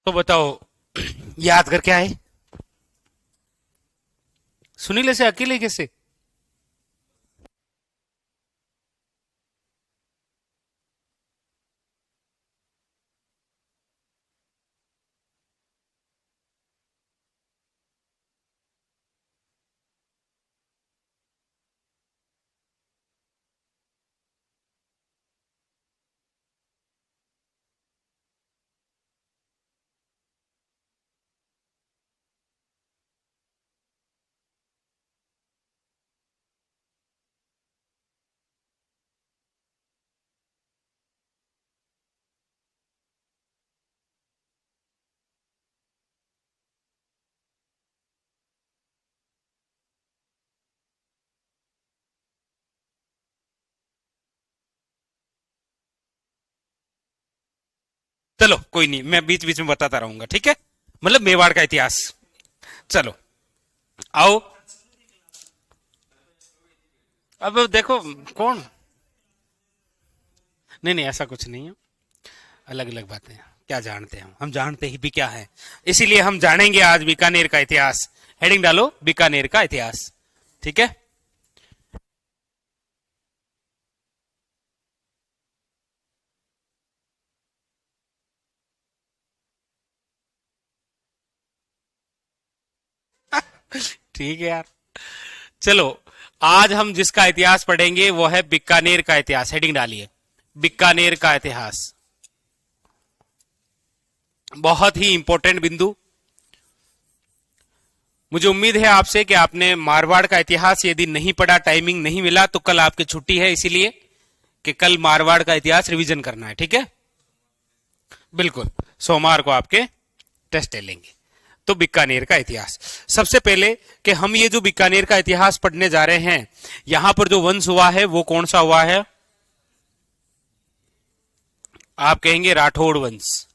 तो बताओ, याद करके आए? सुनील से अकेले कैसे? चलो कोई नहीं, मैं बीच बीच में बताता रहूंगा, ठीक है? मतलब मेवाड़ का इतिहास। चलो, आओ। अब देखो, कौन? नहीं नहीं, ऐसा कुछ नहीं है। अलग अलग बातें हैं। क्या जानते हैं हम जानते ही भी क्या है। इसीलिए हम जानेंगे आज बीकानेर का इतिहास। हेडिंग डालो, बीकानेर का इतिहास। ठीक है। ठीक है यार। चलो, आज हम जिसका इतिहास पढ़ेंगे वो है बीकानेर का इतिहास। हेडिंग डालिए, बीकानेर का इतिहास। बहुत ही इंपॉर्टेंट बिंदु। मुझे उम्मीद है आपसे कि आपने मारवाड़ का इतिहास यदि नहीं पढ़ा, टाइमिंग नहीं मिला, तो कल आपकी छुट्टी है, इसीलिए कि कल मारवाड़ का इतिहास रिवीजन करना है। ठीक है, बिल्कुल। सोमवार को आपके टेस्ट ले लेंगे। तो बीकानेर का इतिहास, सबसे पहले कि हम ये जो बीकानेर का इतिहास पढ़ने जा रहे हैं, यहां पर जो वंश हुआ है वो कौन सा हुआ है? आप कहेंगे राठौड़ वंश।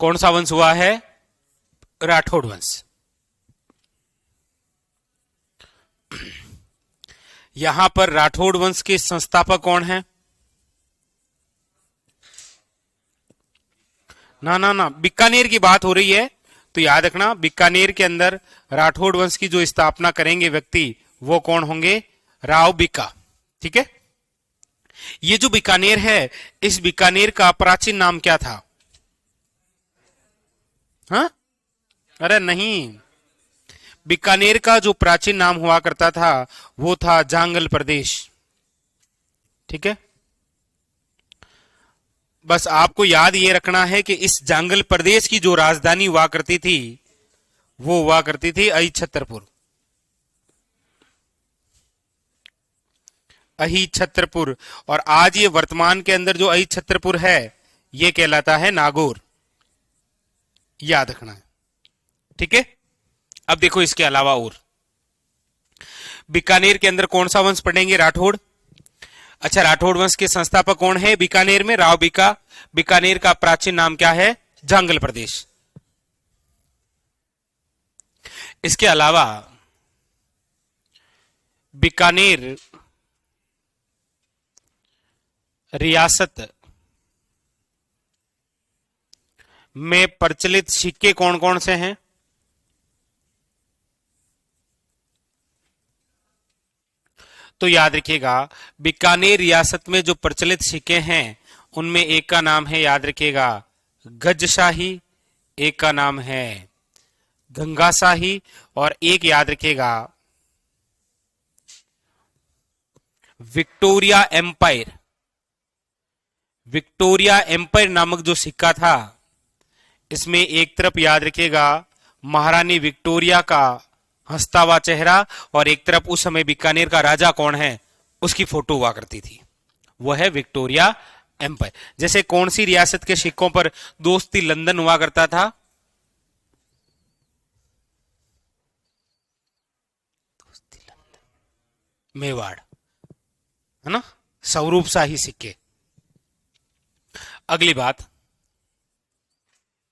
कौन सा वंश हुआ है? राठौड़ वंश। यहां पर राठौड़ वंश के संस्थापक कौन है? ना ना ना, बीकानेर की बात हो रही है, तो याद रखना बीकानेर के अंदर राठौड़ वंश की जो स्थापना करेंगे व्यक्ति, वो कौन होंगे? राव बीका। ठीक है। ये जो बीकानेर है, इस बीकानेर का प्राचीन नाम क्या था? हाँ? अरे नहीं, बीकानेर का जो प्राचीन नाम हुआ करता था वो था जांगल प्रदेश। ठीक है। बस आपको याद ये रखना है कि इस जांगल प्रदेश की जो राजधानी हुआ करती थी वो हुआ करती थी अहि छत्रपुर। अहि छत्रपुर। और आज ये वर्तमान के अंदर जो अहि छत्रपुर है, ये कहलाता है नागौर। याद रखना है। ठीक है। अब देखो इसके अलावा और बीकानेर के अंदर कौन सा वंश पढ़ेंगे? राठौड़। अच्छा, राठौड़ वंश के संस्थापक कौन है बीकानेर में? राव बीका। बीकानेर का प्राचीन नाम क्या है? जांगल प्रदेश। इसके अलावा बीकानेर रियासत में प्रचलित सिक्के कौन कौन से हैं? तो याद रखिएगा, बीकानेर रियासत में जो प्रचलित सिक्के हैं उनमें एक का नाम है, याद रखिएगा, गजशाही। एक का नाम है गंगाशाही। और एक याद रखिएगा, विक्टोरिया एम्पायर। विक्टोरिया एम्पायर नामक जो सिक्का था, इसमें एक तरफ याद रखिएगा महारानी विक्टोरिया का हंसता हुआ चेहरा, और एक तरफ उस समय बीकानेर का राजा कौन है उसकी फोटो हुआ करती थी। वह है विक्टोरिया एम्पायर। जैसे कौन सी रियासत के सिक्कों पर दोस्ती लंदन हुआ करता था? मेवाड़, है ना? स्वरूप शाही सिक्के। अगली बात,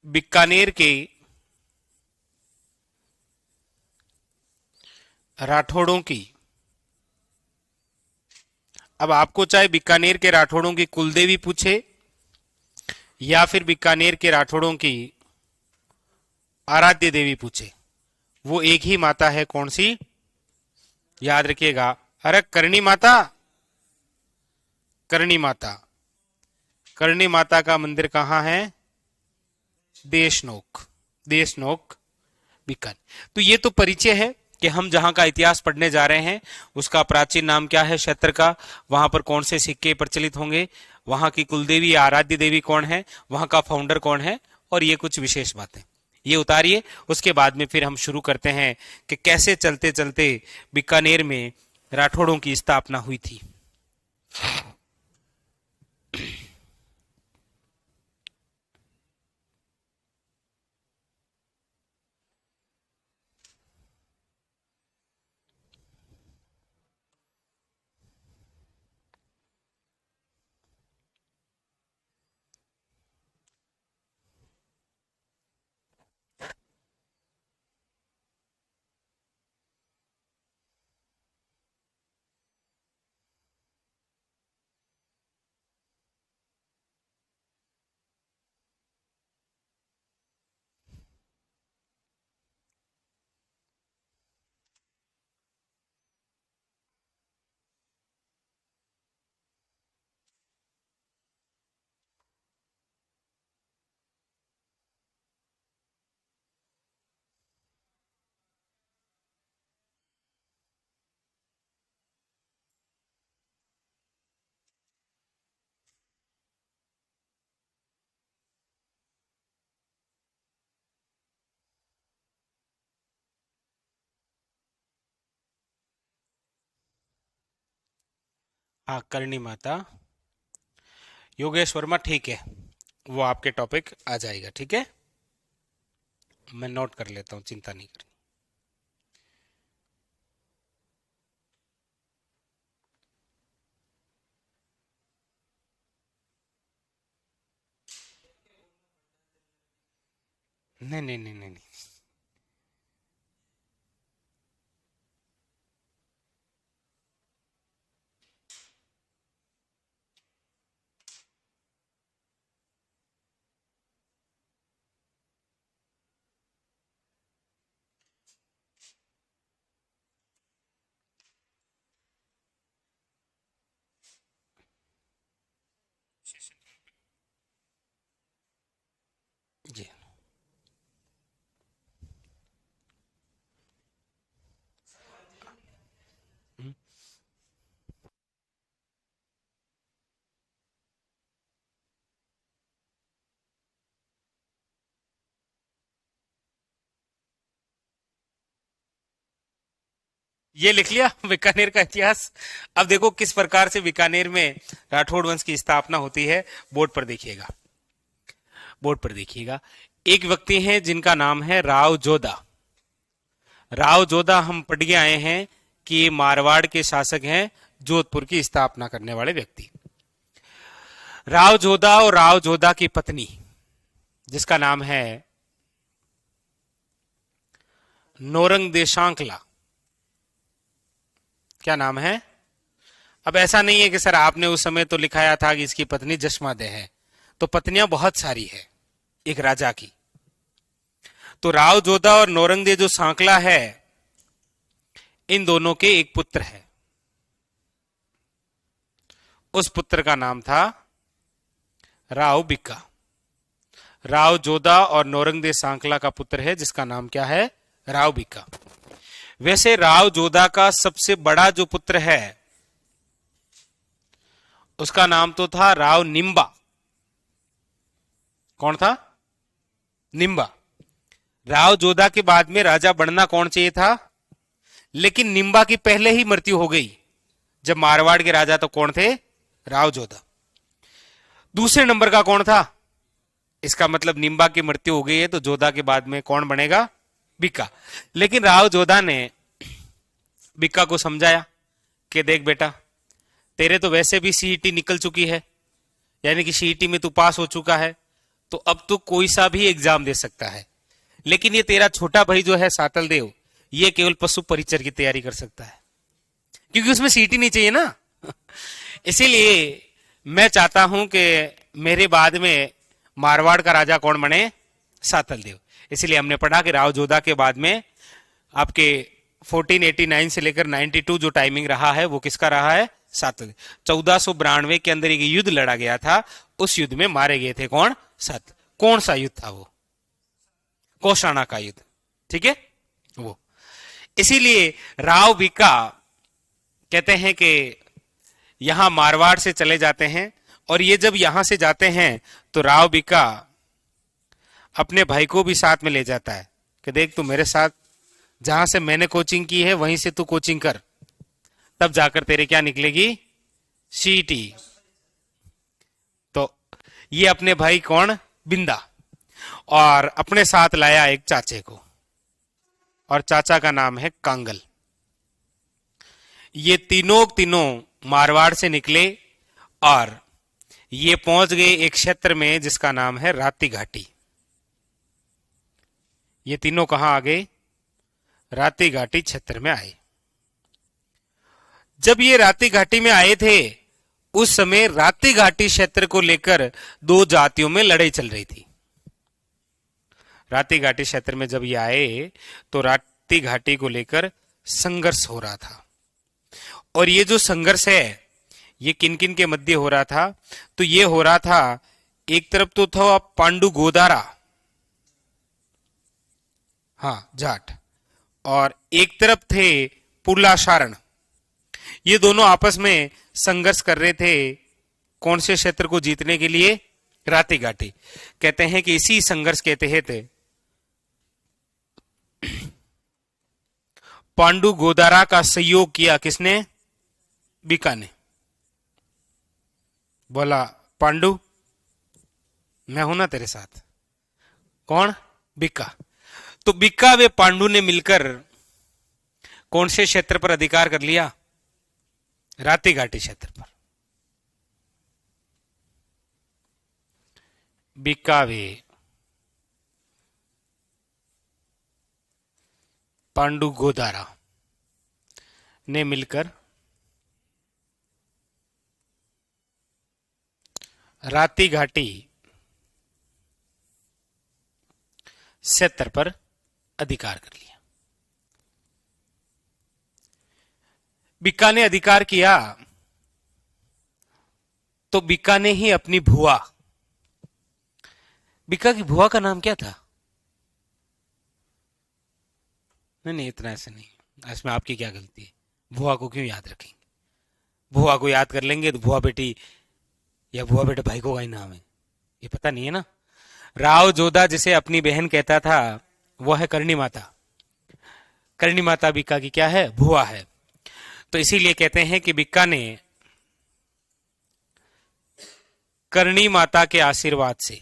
बीकानेर के राठौड़ों की, अब आपको चाहे बीकानेर के राठौड़ों की कुलदेवी पूछे या फिर बीकानेर के राठौड़ों की आराध्य देवी पूछे, वो एक ही माता है, कौन सी? याद रखिएगा, अरे करणी माता, करणी माता। करणी माता का मंदिर कहां है? देशनोक, देशनोक बीकानेर। तो ये तो परिचय है कि हम जहां का इतिहास पढ़ने जा रहे हैं उसका प्राचीन नाम क्या है क्षेत्र का, वहां पर कौन से सिक्के प्रचलित होंगे, वहां की कुलदेवी आराध्य देवी कौन है, वहां का फाउंडर कौन है, और ये कुछ विशेष बातें ये उतारिए। उसके बाद में फिर हम शुरू करते हैं कि कैसे चलते चलते बीकानेर में राठौड़ों की स्थापना हुई थी। हाँ, करणी माता, योगेश वर्मा, ठीक है, वो आपके टॉपिक आ जाएगा, ठीक है, मैं नोट कर लेता हूं, चिंता नहीं करनी। नहीं नहीं नहीं नहीं नहीं, जी। ये लिख लिया बीकानेर का इतिहास। अब देखो किस प्रकार से बीकानेर में राठौड़ वंश की स्थापना होती है, बोर्ड पर देखिएगा, बोर्ड पर देखिएगा। एक व्यक्ति हैं जिनका नाम है राव जोधा। राव जोधा हम पढ़ के आए हैं कि ये मारवाड़ के शासक हैं, जोधपुर की स्थापना करने वाले व्यक्ति। राव जोधा और राव जोधा की पत्नी जिसका नाम है नोरंग देशांकला, क्या नाम है? अब ऐसा नहीं है कि सर आपने उस समय तो लिखाया था कि इसकी पत्नी जश्मा दे है, तो पत्नियां बहुत सारी है एक राजा की। तो राव जोधा और नौरंगदे जो सांकला है, इन दोनों के एक पुत्र है, उस पुत्र का नाम था राव बिक्का। राव जोधा और नौरंगदे सांकला का पुत्र है जिसका नाम क्या है? राव बिक्का। वैसे राव जोधा का सबसे बड़ा जो पुत्र है उसका नाम तो था राव निम्बा। कौन था? निम्बा। राव जोधा के बाद में राजा बनना कौन चाहिए था, लेकिन निम्बा की पहले ही मृत्यु हो गई। जब मारवाड़ के राजा तो कौन थे? राव जोधा। दूसरे नंबर का कौन था? इसका मतलब निम्बा की मृत्यु हो गई है तो जोधा के बाद में कौन बनेगा? बिक्का। लेकिन राव जोधा ने बिक्का को समझाया कि देख बेटा, तेरे तो वैसे भी सीईटी निकल चुकी है, यानी कि सीईटी में तू पास हो चुका है, तो अब तू कोई सा भी एग्जाम दे सकता है। लेकिन ये तेरा छोटा भाई जो है सातल देव, ये केवल पशु परिचर की तैयारी कर सकता है, क्योंकि उसमें सीईटी नहीं चाहिए ना। इसीलिए मैं चाहता हूं कि मेरे बाद में मारवाड़ का राजा कौन बने? सातल देव। इसलिए हमने पढ़ा कि राव जोधा के बाद में आपके 1489 से लेकर 92 जो टाइमिंग रहा है वो किसका रहा है? सातल। 1492 के अंदर एक युद्ध लड़ा गया था, उस युद्ध में मारे गए थे कौन? सातल। कौन सा युद्ध था वो? कौशाना का युद्ध, ठीक है वो। इसीलिए राव बीका कहते हैं कि यहां मारवाड़ से चले जाते हैं, और ये जब यहां से जाते हैं तो राव बीका अपने भाई को भी साथ में ले जाता है कि देख तू मेरे साथ, जहां से मैंने कोचिंग की है वहीं से तू कोचिंग कर, तब जाकर तेरे क्या निकलेगी? सीटी। तो ये अपने भाई कौन? बिंदा, और अपने साथ लाया एक चाचे को, और चाचा का नाम है कांगल। ये तीनों मारवाड़ से निकले और ये पहुंच गए एक क्षेत्र में जिसका नाम है राती घाटी। ये तीनों कहां आ गए? राती घाटी क्षेत्र में आए। जब ये राती घाटी में आए थे उस समय राती घाटी क्षेत्र को लेकर दो जातियों में लड़ाई चल रही थी। राती घाटी क्षेत्र में जब ये आए तो राती घाटी को लेकर संघर्ष हो रहा था, और ये जो संघर्ष है ये किन किन के मध्य हो रहा था? तो ये हो रहा था, एक तरफ तो था पांडु गोदारा, हाँ जाट, और एक तरफ थे पुलासारण। ये दोनों आपस में संघर्ष कर रहे थे कौन से क्षेत्र को जीतने के लिए? राती घाटी। कहते हैं कि इसी संघर्ष के तहत पांडु गोदारा का सहयोग किया किसने? बीका ने। बोला पांडु मैं हूं ना तेरे साथ। कौन? बीका। तो बीका वे पांडु ने मिलकर कौन से क्षेत्र पर अधिकार कर लिया? राती घाटी क्षेत्र पर। बीका वे पांडु गोदारा ने मिलकर राती घाटी क्षेत्र पर अधिकार कर लिया। बीका ने अधिकार किया तो बीका ने ही अपनी भुआ, बीका की भुआ का नाम क्या था? नहीं इतना ऐसे नहीं, इसमें आपकी क्या गलती है? भुआ को क्यों याद रखेंगे? भुआ को याद कर लेंगे तो भुआ बेटी या भुआ बेटे भाई को का ही नाम है, ये पता नहीं है ना। राव जोधा जिसे अपनी बहन कहता था वो है करणी माता। करणी माता बीका की क्या है? भुआ है। तो इसीलिए कहते हैं कि बीका ने करणी माता के आशीर्वाद से,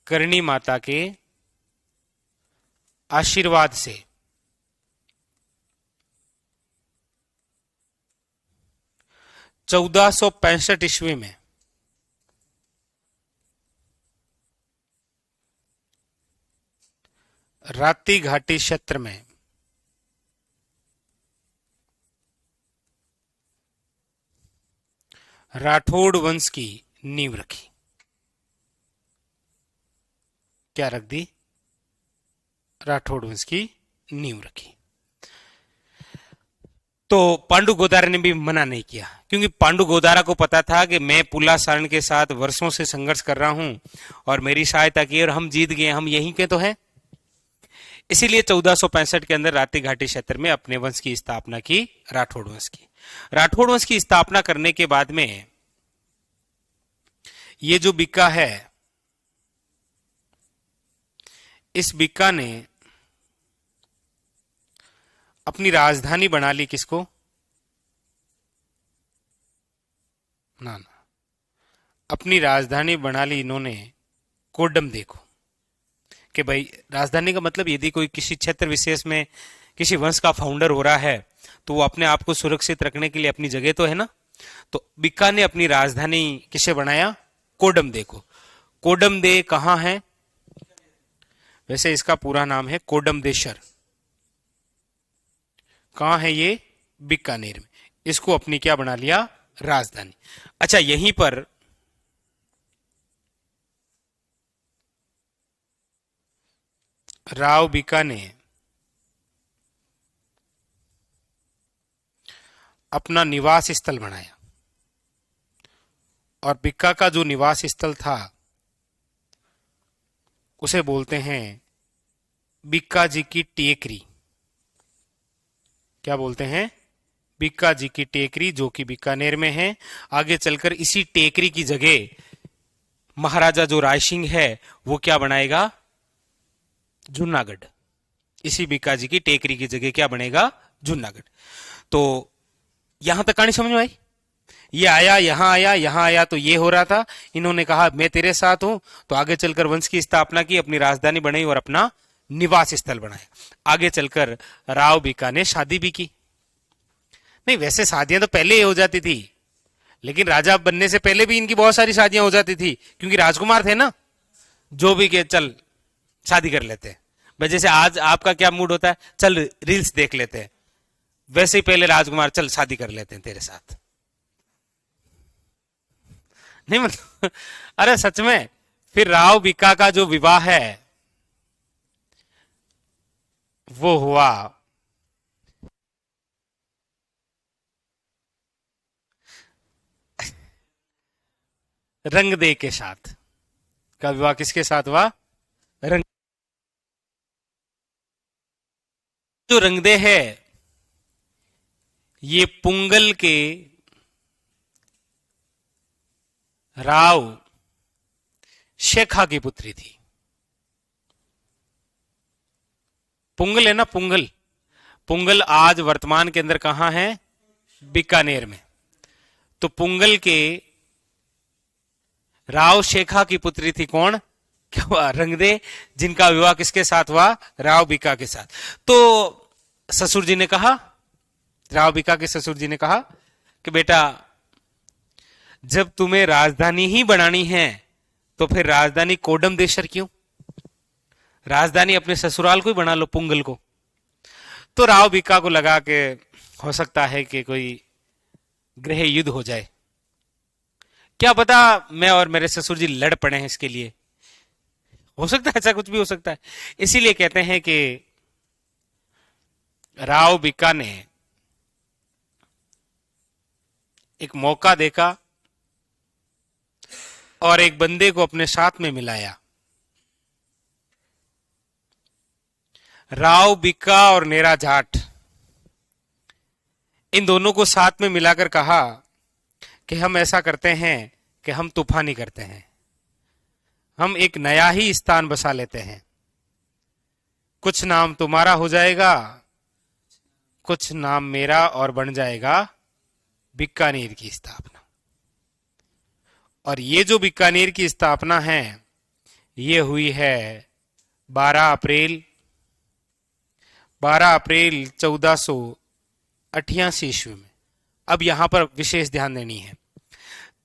करणी माता के आशीर्वाद से 1465 ईस्वी में राती घाटी क्षेत्र में राठौड़ वंश की नींव रखी। क्या रख दी? राठौड़ वंश की नींव रखी। तो पांडु गोदारा ने भी मना नहीं किया, क्योंकि पांडु गोदारा को पता था कि मैं पुलासारण के साथ वर्षों से संघर्ष कर रहा हूं और मेरी सहायता की और हम जीत गए, हम यहीं के तो हैं। इसीलिए 1465 के अंदर राती घाटी क्षेत्र में अपने वंश की स्थापना की, राठौड़ वंश की। राठौड़ वंश की स्थापना करने के बाद में ये जो बीका है, इस बीका ने अपनी राजधानी बना ली। किसको? ना, अपनी राजधानी बना ली इन्होंने कोडमदेव को। कि भाई राजधानी का मतलब यदि कोई किसी क्षेत्र विशेष में किसी वंश का फाउंडर हो रहा है तो वो अपने आप को सुरक्षित रखने के लिए अपनी जगह तो है ना। तो बीका ने अपनी राजधानी किसे बनाया? कोडमदेव को। कोडमदेव कहां है? वैसे इसका पूरा नाम है कोडमदेश्वर। कहां है ये? बीकानेर में। इसको अपनी क्या बना लिया? राजधानी। अच्छा, यहीं पर राव बीका ने अपना निवास स्थल बनाया, और बिक्का का जो निवास स्थल था उसे बोलते हैं बिक्का जी की टेकरी। क्या बोलते हैं? बिक्का जी की टेकरी, जो कि बीकानेर में है। आगे चलकर इसी टेकरी की जगह महाराजा जो रायसिंह है वो क्या बनाएगा? जूनागढ़। इसी बिक्का जी की टेकरी की जगह क्या बनेगा? जूनागढ़। तो यहां तक कहानी समझ में आई? ये आया, यहां आया, यहां आया, तो ये हो रहा था। इन्होंने कहा मैं तेरे साथ हूं, तो आगे चलकर वंश की स्थापना की, अपनी राजधानी बनाई और अपना निवास स्थल बनाया। आगे चलकर राव बीका ने शादी भी की। नहीं, वैसे शादियां तो पहले ही हो जाती थी, लेकिन राजा बनने से पहले भी इनकी बहुत सारी शादियां हो जाती थी, क्योंकि राजकुमार थे ना, जो भी के चल शादी कर लेते हैं। भाई जैसे आज आपका क्या मूड होता है, चल रील्स देख लेते हैं, वैसे ही पहले राजकुमार चल शादी कर लेते हैं तेरे साथ। नहीं मतलब अरे सच में। फिर राव बीका का जो विवाह है वो हुआ रंगदे के साथ। का विवाह किसके साथ हुआ? रंग। जो रंगदे है ये पुंगल के राव शेखा की पुत्री थी। पुंगल है ना, पुंगल। पुंगल आज वर्तमान के अंदर कहां है? बीकानेर में। तो पुंगल के राव शेखा की पुत्री थी कौन? क्या हुआ? रंगदे, जिनका विवाह किसके साथ हुआ? राव बीका के साथ। तो ससुर जी ने कहा, राव बीका के ससुर जी ने कहा कि बेटा जब तुम्हें राजधानी ही बनानी है तो फिर राजधानी कोडम देशर क्यों? राजधानी अपने ससुराल को ही बना लो, पुंगल को। तो राव बीका को लगा कि हो सकता है कि कोई गृह युद्ध हो जाए, क्या पता मैं और मेरे ससुर जी लड़ पड़े हैं इसके लिए। हो सकता है, ऐसा कुछ भी हो सकता है। इसीलिए कहते हैं कि राव बीका ने एक मौका देखा और एक बंदे को अपने साथ में मिलाया। राव बीका और नेरा जाट, इन दोनों को साथ में मिलाकर कहा कि हम ऐसा करते हैं कि हम तूफानी करते हैं, हम एक नया ही स्थान बसा लेते हैं। कुछ नाम तुम्हारा हो जाएगा, कुछ नाम मेरा, और बन जाएगा बीकानेर की स्थापना। और ये जो बीकानेर की स्थापना है ये हुई है 12 अप्रैल 1488 ईस्वी में। अब यहां पर विशेष ध्यान देनी है,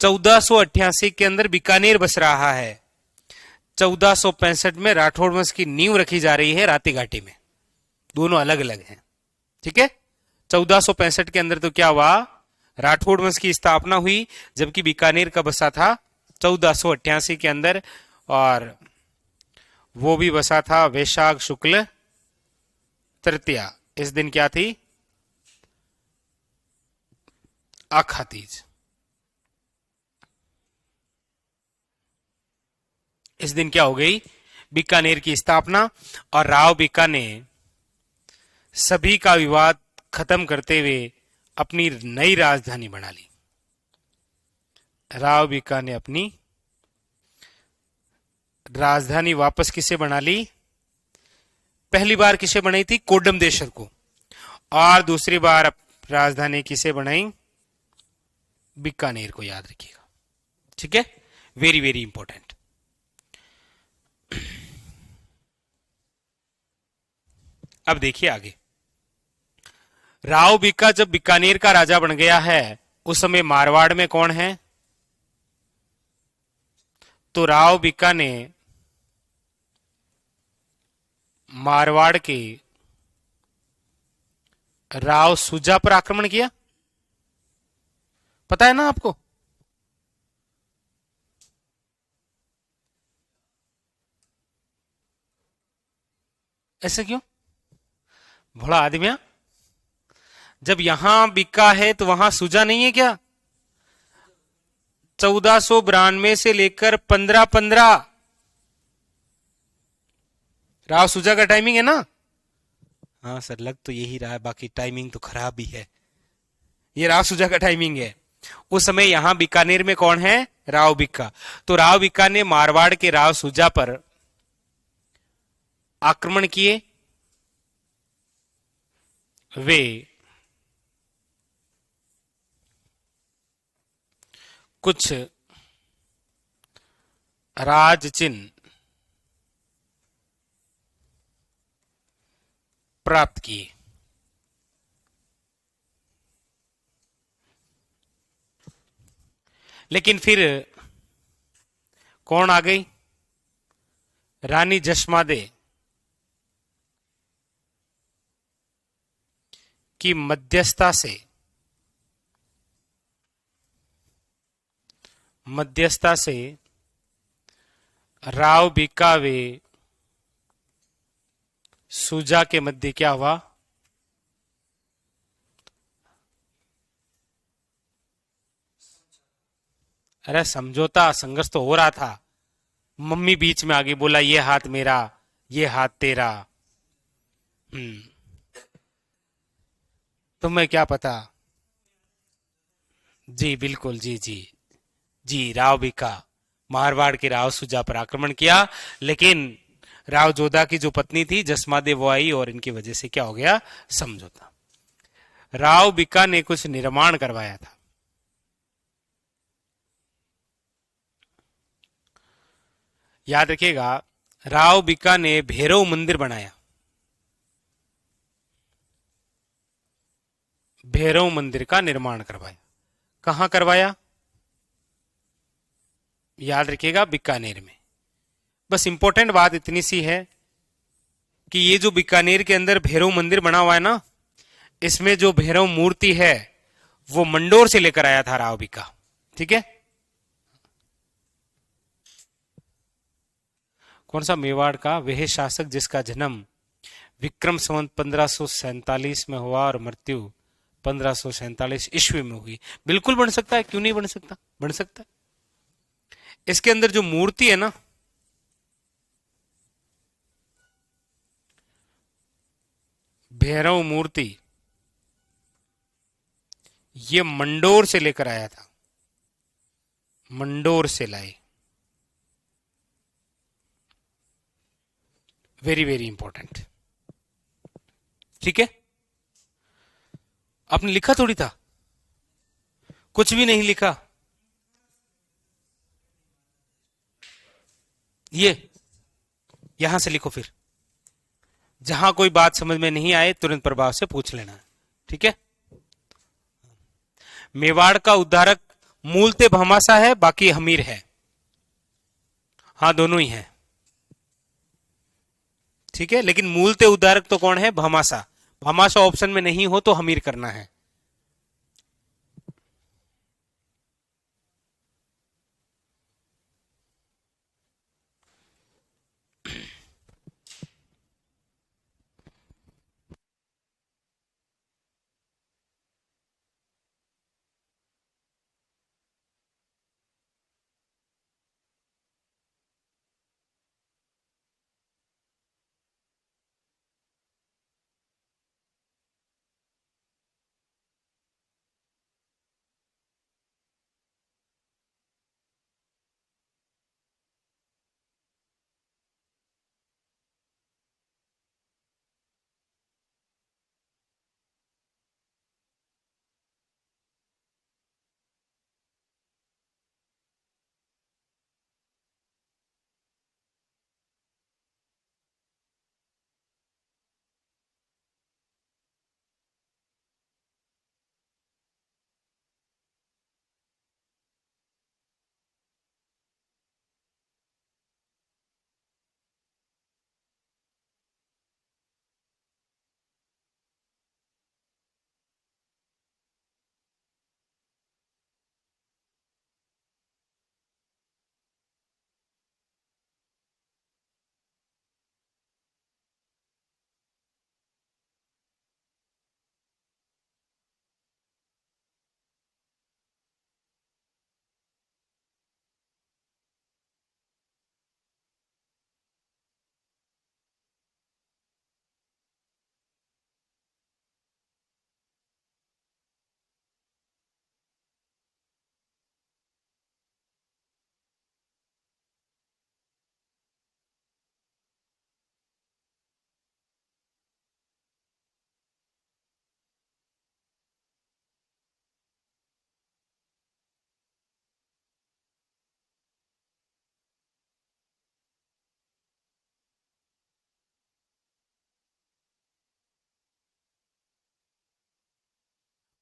1488 के अंदर बीकानेर बस रहा है। 1465 में राठौड़ वंश की नींव रखी जा रही है राती घाटी में। दोनों अलग अलग हैं, ठीक है। 1465 के अंदर तो क्या हुआ? राठौड़ वंश की स्थापना हुई, जबकि बीकानेर का बसा था 1488 के अंदर, और वो भी बसा था वैशाख शुक्ल तृतीया। इस दिन क्या थी? आखा तीज। इस दिन क्या हो गई? बीकानेर की स्थापना। और राव बीका ने सभी का विवाद खत्म करते हुए अपनी नई राजधानी बना ली। राव बीका ने अपनी राजधानी वापस किसे बना ली? पहली बार किसे बनाई थी? कोडम देशर को। और दूसरी बार राजधानी किसे बनाई? बीकानेर को, याद रखिएगा, ठीक है। Very very important. अब देखिए आगे। राव बीका जब बीकानेर का राजा बन गया है, उस समय मारवाड़ में कौन है? तो राव बीका ने मारवाड़ के राव सुजा पर आक्रमण किया। पता है ना आपको? ऐसे क्यों? भोला आदमिया, जब यहां बिका है तो वहां सूजा नहीं है क्या? 1492 से लेकर 1515 राव सूजा का टाइमिंग है ना? हाँ सर, लग तो यही रहा है, बाकी टाइमिंग तो खराब ही है। ये राव सूजा का टाइमिंग है। उस समय यहां बीकानेर में कौन है? राव बिक्का। तो राव बिक्का ने मारवाड़ के राव सूजा पर आक्रमण किए। वे कुछ राज चिन्ह प्राप्त किए। लेकिन फिर कौन आ गई? रानी जशमादे की मध्यस्थता से राव बिकावे सूजा के मध्य क्या हुआ? अरे समझौता, संघर्ष तो हो रहा था। मम्मी बीच में आगे बोला ये हाथ मेरा, ये हाथ तेरा। हम्म। तुम्हें क्या पता? जी बिल्कुल, जी जी। जी, राव बीका मारवाड़ के राव सुजा पर आक्रमण किया। लेकिन राव जोधा की जो पत्नी थी जसमादे वो आई और इनकी वजह से क्या हो गया? समझौता। राव बीका ने कुछ निर्माण करवाया था। याद रखिएगा, राव बीका ने भैरव मंदिर बनाया। भैरव मंदिर का निर्माण करवाया। कहां करवाया? याद रखिएगा, बीकानेर में। बस इंपॉर्टेंट बात इतनी सी है कि ये जो बीकानेर के अंदर भैरव मंदिर बना हुआ है ना, इसमें जो भैरव मूर्ति है वो मंडोर से लेकर आया था राव बीका। ठीक है। कौन सा? मेवाड़ का वह शासक जिसका जन्म विक्रम संवत 1547 में हुआ और मृत्यु 1547 ईस्वी में हुई। बिल्कुल बन सकता है, क्यों नहीं बन सकता? बन सकता है। इसके अंदर जो मूर्ति है ना, भैरव मूर्ति, ये मंडोर से लेकर आया था। मंडोर से लाए। Very very important. ठीक है। आपने लिखा थोड़ी था, कुछ भी नहीं लिखा। ये यहां से लिखो। फिर जहां कोई बात समझ में नहीं आए तुरंत प्रभाव से पूछ लेना। ठीक है। मेवाड़ का उद्धारक मूलते भामासा है, बाकी हमीर है। हाँ, दोनों ही है। ठीक है, लेकिन मूलते उद्धारक तो कौन है? भामासा। भामासा ऑप्शन में नहीं हो तो हमीर करना है।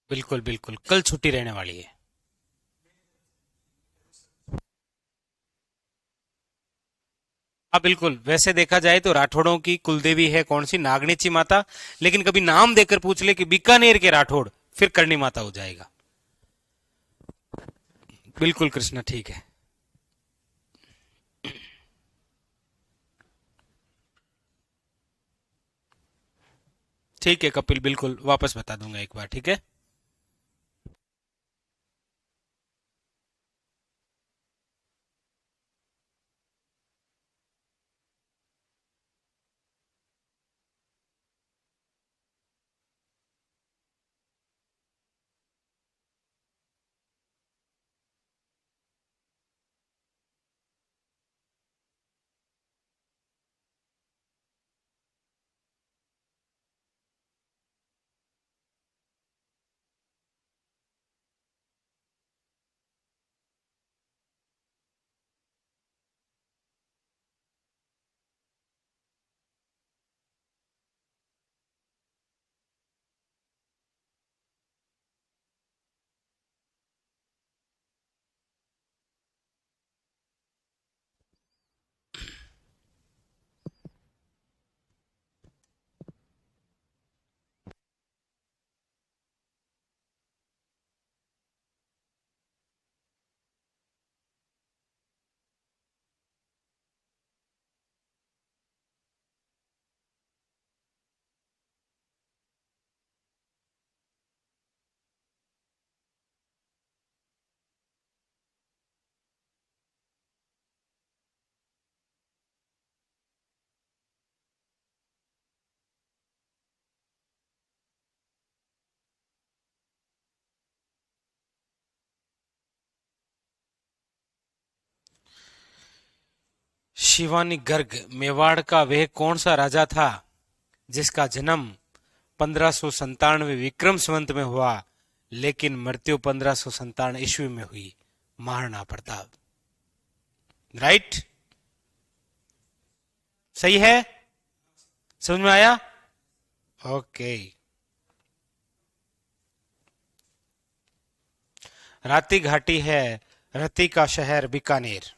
बिल्कुल बिल्कुल, कल छुट्टी रहने वाली है। हाँ बिल्कुल, वैसे देखा जाए तो राठौड़ों की कुलदेवी है कौन सी, नागणीची माता। लेकिन कभी नाम देकर पूछ ले कि बीकानेर के राठौड़, फिर करणी माता हो जाएगा। बिल्कुल कृष्णा, ठीक है। ठीक है कपिल, बिल्कुल वापस बता दूंगा एक बार, ठीक है। शिवानी गर्ग, मेवाड़ का वह कौन सा राजा था जिसका जन्म 1597 विक्रम संवत में हुआ, लेकिन मृत्यु 1597 ईस्वी में हुई? महाराणा प्रताप। राइट। सही है। समझ में आया? ओके। राती घाटी है रति का शहर बीकानेर।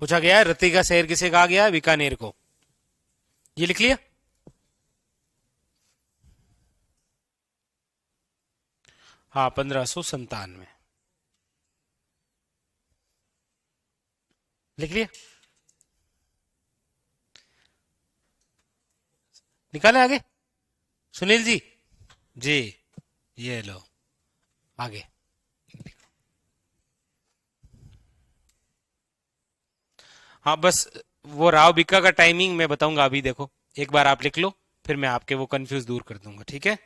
पूछा गया है रति का शहर किसे कहा गया है? बीकानेर को। ये लिख लिया। हाँ, 1597। लिख लिया। निकाले आगे। सुनील जी। जी। ये लो। आगे। हाँ बस, वो राव बीका का टाइमिंग मैं बताऊंगा अभी, देखो एक बार आप लिख लो, फिर मैं आपके वो कंफ्यूज दूर कर दूंगा, ठीक है।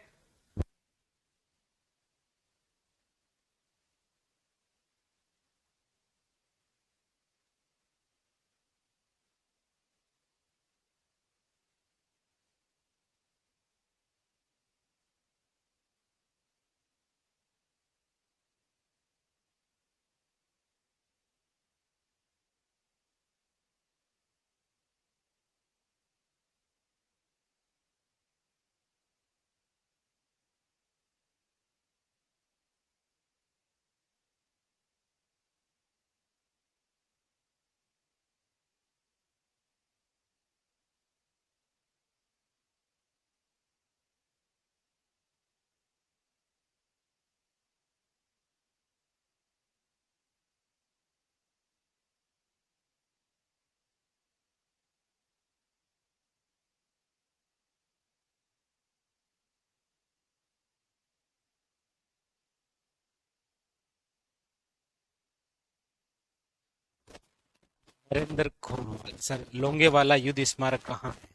नरेंद्र खोमवाल सर, लोंगेवाला युद्ध स्मारक कहाँ है?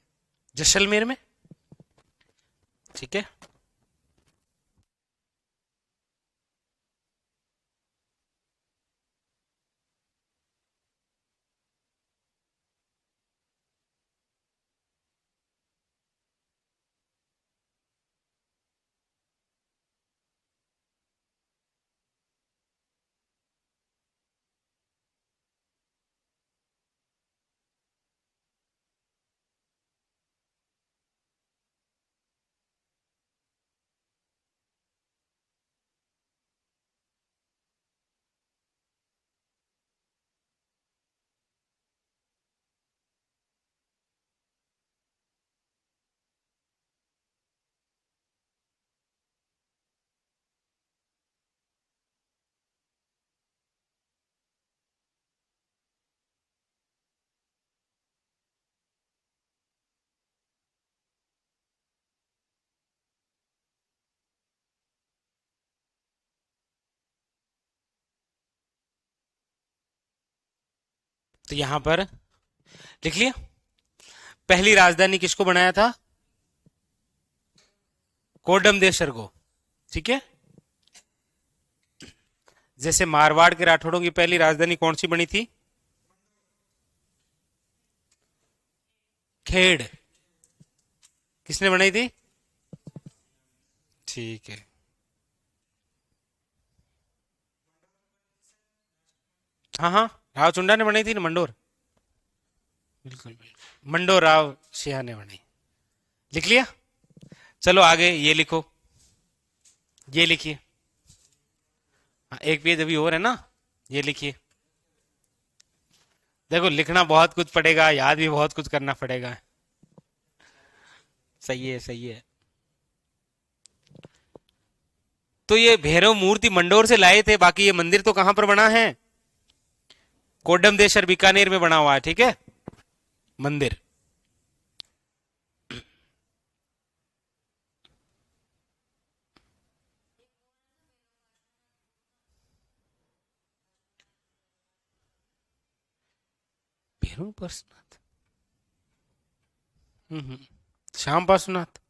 जैसलमेर में। ठीक है। तो यहां पर लिख लिया। पहली राजधानी किसको बनाया था? कोडमदेशर को। ठीक है। जैसे मारवाड़ के राठौड़ों की पहली राजधानी कौन सी बनी थी? खेड़। किसने बनाई थी? ठीक है। हाँ हाँ, राव चुंडा ने बनाई थी ना मंडोर। बिल्कुल बिल्कुल, मंडोर राव सिंह ने बनाई। लिख लिया। चलो आगे ये लिखो, ये लिखिए। हाँ, एक पेज अभी और है ना, ये लिखिए। देखो लिखना बहुत कुछ पड़ेगा, याद भी बहुत कुछ करना पड़ेगा। सही है सही है। तो ये भैरव मूर्ति मंडोर से लाए थे, बाकी ये मंदिर तो कहां पर बना है? कोडमदेशर बीकानेर में बना हुआ है। ठीक है, मंदिर। भैरव पार्श्वनाथ। श्याम पार्श्वनाथ।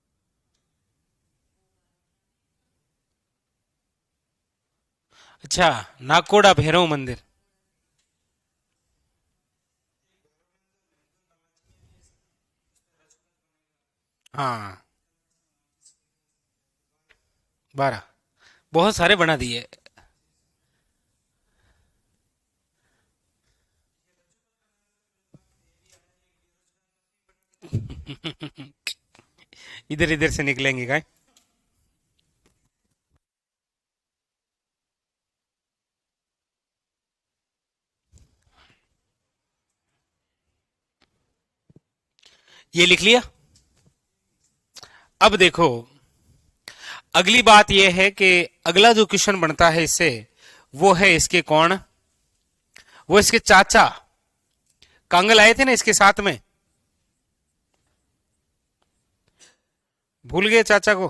अच्छा, नाकोड़ा भैरव मंदिर। हाँ, 12। बहुत सारे बना दिए। इधर इधर से निकलेंगे क्या? ये लिख लिया। अब देखो, अगली बात यह है कि अगला जो क्वेश्चन बनता है इससे, वो है इसके कौन? वो इसके चाचा कांगल आए थे ना इसके साथ में। भूल गए चाचा को?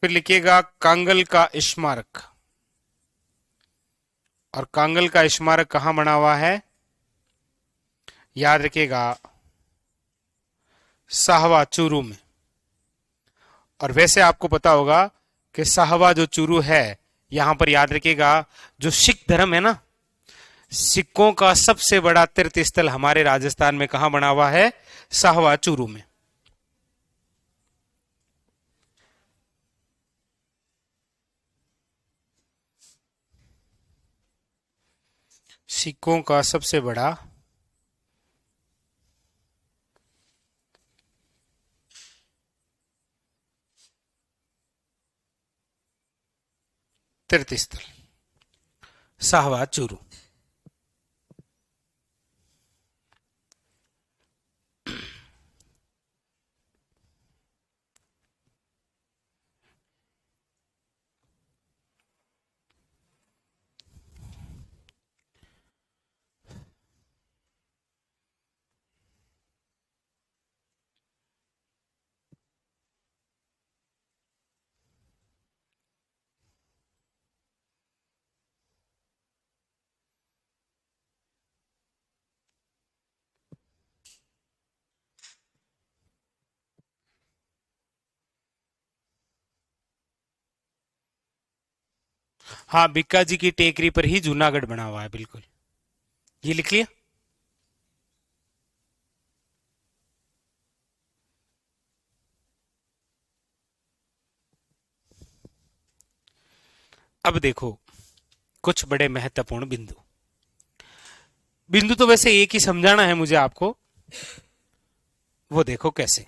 फिर लिखिएगा कांगल का स्मारक। और कांगल का स्मारक कहां बना हुआ है? याद रखिएगा, साहवा चूरू में। और वैसे आपको पता होगा कि साहवा जो चूरू है, यहां पर याद रखिएगा, जो सिख धर्म है ना, सिखों का सबसे बड़ा तीर्थ स्थल हमारे राजस्थान में कहां बना हुआ है? साहवा चूरू में। सिखों का सबसे बड़ा तीर्थ स्थल साहवा चूरू। हाँ, बिक्का जी की टेकरी पर ही जूनागढ़ बना हुआ है। बिल्कुल, ये लिख लिया। अब देखो कुछ बड़े महत्वपूर्ण बिंदु। बिंदु तो वैसे एक ही समझाना है मुझे आपको, वो देखो कैसे।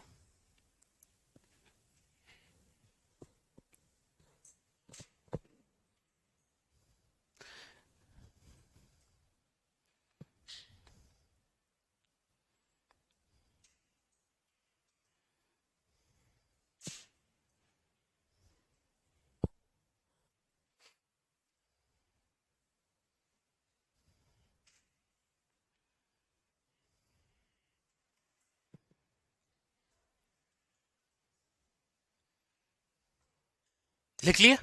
लिख लिया।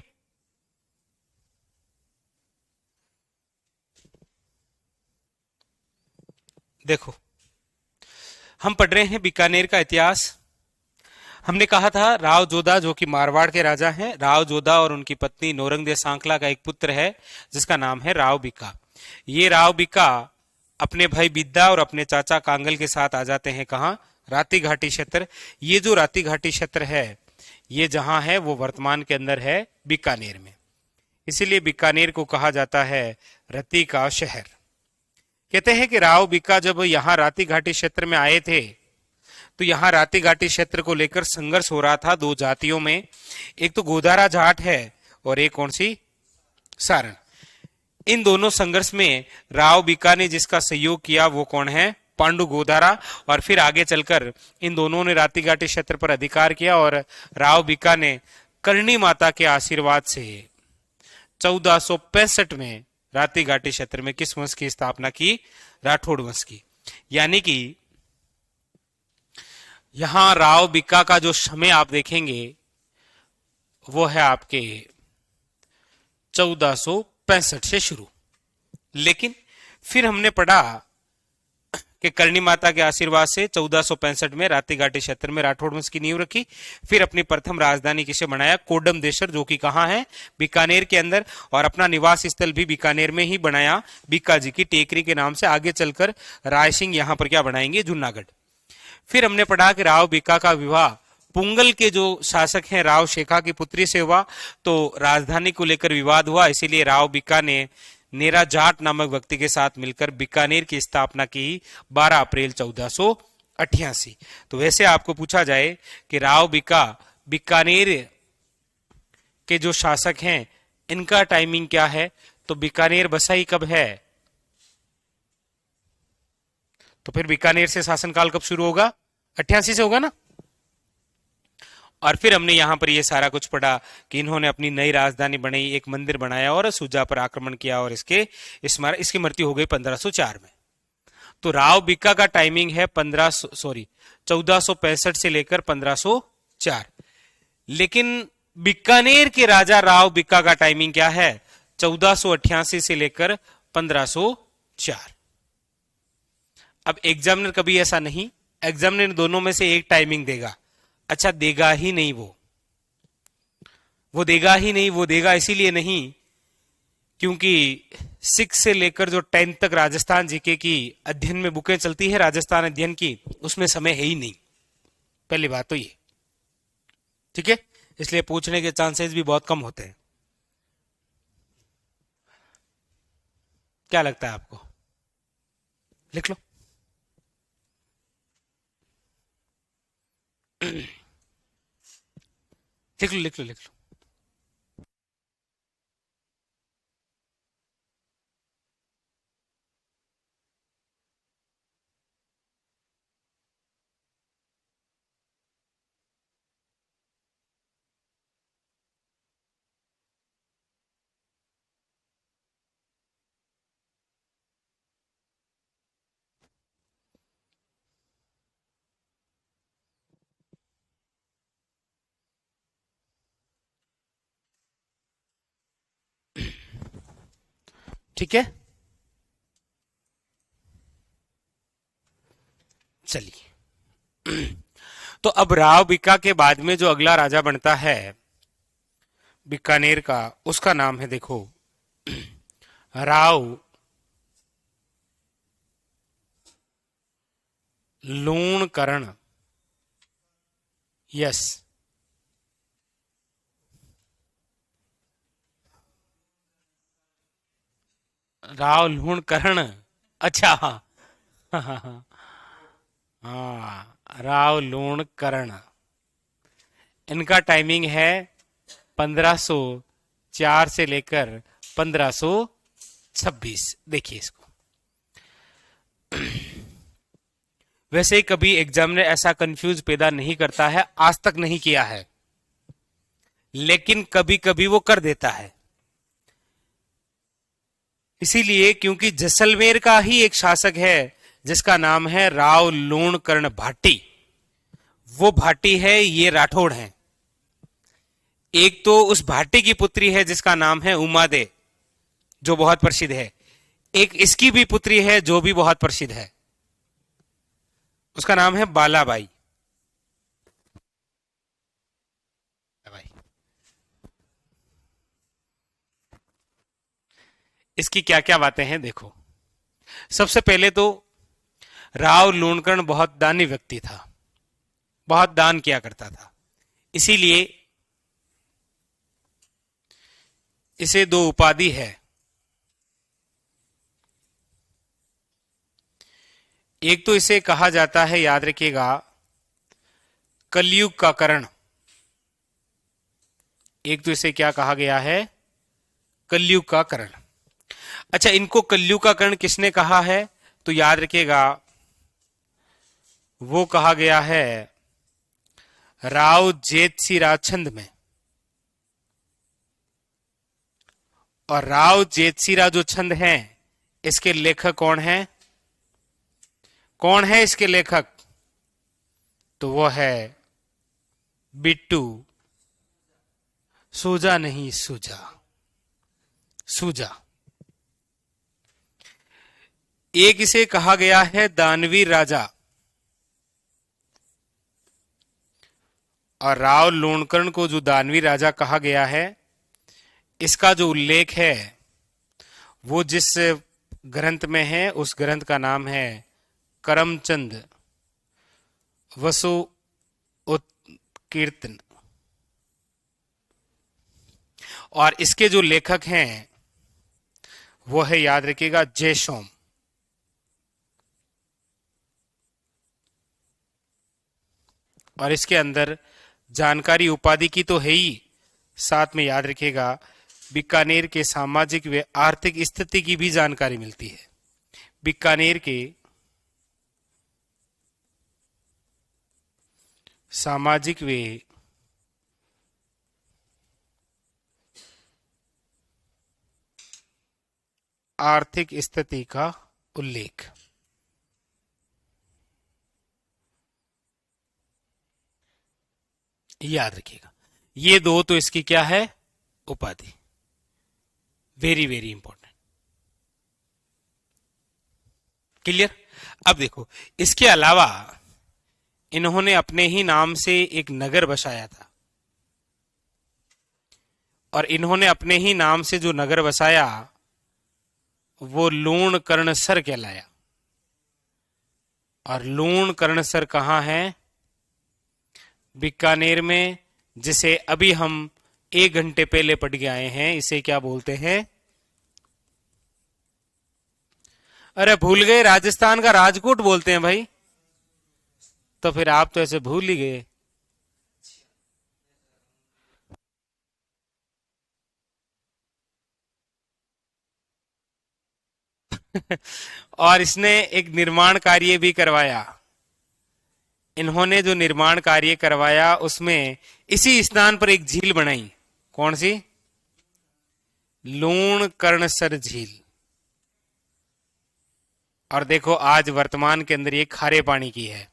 देखो, हम पढ़ रहे हैं बीकानेर का इतिहास। हमने कहा था राव जोधा जो कि मारवाड़ के राजा हैं, राव जोधा और उनकी पत्नी नौरंग दे सांखला का एक पुत्र है जिसका नाम है राव बीका। ये राव बीका अपने भाई बिद्दा और अपने चाचा कांगल के साथ आ जाते हैं कहा, राती घाटी क्षेत्र। ये जो राती घाटी क्षेत्र है ये जहां है वो वर्तमान के अंदर है बीकानेर में, इसीलिए बीकानेर को कहा जाता है रति का शहर। कहते हैं कि राव बीका जब यहाँ राती घाटी क्षेत्र में आए थे तो यहाँ राती घाटी क्षेत्र को लेकर संघर्ष हो रहा था दो जातियों में, एक तो गोदारा जाट है और एक कौन सी, सारण। इन दोनों संघर्ष में राव बीका ने जिसका सहयोग किया वो कौन है, पांडु गोदारा। और फिर आगे चलकर इन दोनों ने राती घाटी क्षेत्र पर अधिकार किया और राव बीका ने करणी माता के आशीर्वाद से 1465 में राती घाटी क्षेत्र में किस वंश की स्थापना की, राठौड़ वंश की। यानी कि यहां राव बीका का जो समय आप देखेंगे वो है आपके 1465 से शुरू। लेकिन फिर हमने पढ़ा कि करणी माता के आशीर्वाद से 1465 में राती घाटी क्षेत्र में राठौड़ वंश की नींव रखी। फिर अपनी प्रथम राजधानी किसे बनाया, कोडम देशर, जो कि कहां है, बीकानेर के अंदर। और अपना निवास स्थल भी बीकानेर में ही बनाया, बीका जी की टेकरी के नाम से। आगे चलकर राय सिंह यहां पर क्या बनाएंगे, जूनागढ़। फिर हमने पढ़ा कि राव बीका का विवाह पुंगल के जो शासक हैं राव शेखा की पुत्री से हुआ, तो राजधानी को लेकर विवाद हुआ, इसीलिए राव बीका ने नेरा जाट नामक व्यक्ति के साथ मिलकर बीकानेर की स्थापना की 12 अप्रैल 1488। तो वैसे आपको पूछा जाए कि राव बीका बीकानेर के जो शासक हैं इनका टाइमिंग क्या है, तो बीकानेर बसाई कब है, तो फिर बीकानेर से शासनकाल कब शुरू होगा, 88 से होगा ना। और फिर हमने यहां पर ये सारा कुछ पढ़ा कि इन्होंने अपनी नई राजधानी बनाई, एक मंदिर बनाया और सुजा पर आक्रमण किया और इसकी मृत्यु हो गई 1504 में। तो राव बीका का टाइमिंग है 1465 से लेकर 1504। लेकिन बीकानेर के राजा राव बीका का टाइमिंग क्या है, 1488 से लेकर 1504। अब एग्जामिनर कभी ऐसा नहीं, एग्जामिनर दोनों में से एक टाइमिंग देगा। अच्छा, देगा ही नहीं, वो देगा ही नहीं। वो देगा इसीलिए नहीं क्योंकि 6 से लेकर जो 10 तक राजस्थान जीके की अध्ययन में बुकें चलती है, राजस्थान अध्ययन की, उसमें समय है ही नहीं। पहली बात तो ये, ठीक है, इसलिए पूछने के चांसेस भी बहुत कम होते हैं। क्या लगता है आपको, लिख लो। लिख लो लिख लो लिख लो। ठीक है, चलिए। तो अब राव बीका के बाद में जो अगला राजा बनता है बीकानेर का, उसका नाम है, देखो, राव लूणकरण। यस, राव लूणकरण। अच्छा, हाँ हाँ हाँ हाँ, राव लूणकरण। इनका टाइमिंग है 1504 से लेकर 1526। देखिए इसको, वैसे कभी एग्जामिनर ऐसा कंफ्यूज पैदा नहीं करता है, आज तक नहीं किया है, लेकिन कभी कभी वो कर देता है। इसीलिए क्योंकि जैसलमेर का ही एक शासक है जिसका नाम है राव लूणकर्ण भाटी, वो भाटी है, ये राठौड़ है। एक तो उस भाटी की पुत्री है जिसका नाम है उमादे, जो बहुत प्रसिद्ध है। एक इसकी भी पुत्री है जो भी बहुत प्रसिद्ध है। उसका नाम है बालाबाई। इसकी क्या क्या बातें हैं देखो। सबसे पहले तो राव लूणकरण बहुत दानी व्यक्ति था, बहुत दान किया करता था, इसीलिए इसे दो उपाधि है। एक तो इसे कहा जाता है, याद रखिएगा, कलयुग का कर्ण। एक तो इसे क्या कहा गया है, कलयुग का कर्ण। अच्छा, इनको कलयुग का कर्ण किसने कहा है, तो याद रखिएगा वो कहा गया है राव जेतसिराज छंद में। और राव जेतसिराज जो छंद है, इसके लेखक कौन है, कौन है इसके लेखक, तो वो है बिट्टू। सूजा नहीं, सूजा, सूजा। एक इसे कहा गया है दानवीर राजा। और राव लूणकरण को जो दानवीर राजा कहा गया है, इसका जो उल्लेख है वो जिस ग्रंथ में है, उस ग्रंथ का नाम है करमचंद वसु उत्कीर्तन। और इसके जो लेखक हैं वो है, याद रखिएगा, जयसोम। और इसके अंदर जानकारी उपाधि की तो है ही, साथ में याद रखिएगा बीकानेर के सामाजिक व आर्थिक स्थिति की भी जानकारी मिलती है। बीकानेर के सामाजिक व आर्थिक स्थिति का उल्लेख। याद रखिएगा, ये दो तो इसकी क्या है, उपाधि। Very very important. क्लियर। अब देखो, इसके अलावा इन्होंने अपने ही नाम से एक नगर बसाया था। और इन्होंने अपने ही नाम से जो नगर बसाया वो लूण कर्णसर कहलाया। और लूण कर्णसर कहां है, बीकानेर में, जिसे अभी हम 1 घंटे पहले पढ़ के आए हैं। इसे क्या बोलते हैं, अरे भूल गए, राजस्थान का राजकोट बोलते हैं भाई। तो फिर आप तो ऐसे भूल ही गए। और इसने एक निर्माण कार्य भी करवाया। इन्होंने जो निर्माण कार्य करवाया उसमें इसी स्थान पर एक झील बनाई। कौन सी, लूण कर्णसर झील। और देखो आज वर्तमान के अंदर ये खारे पानी की है।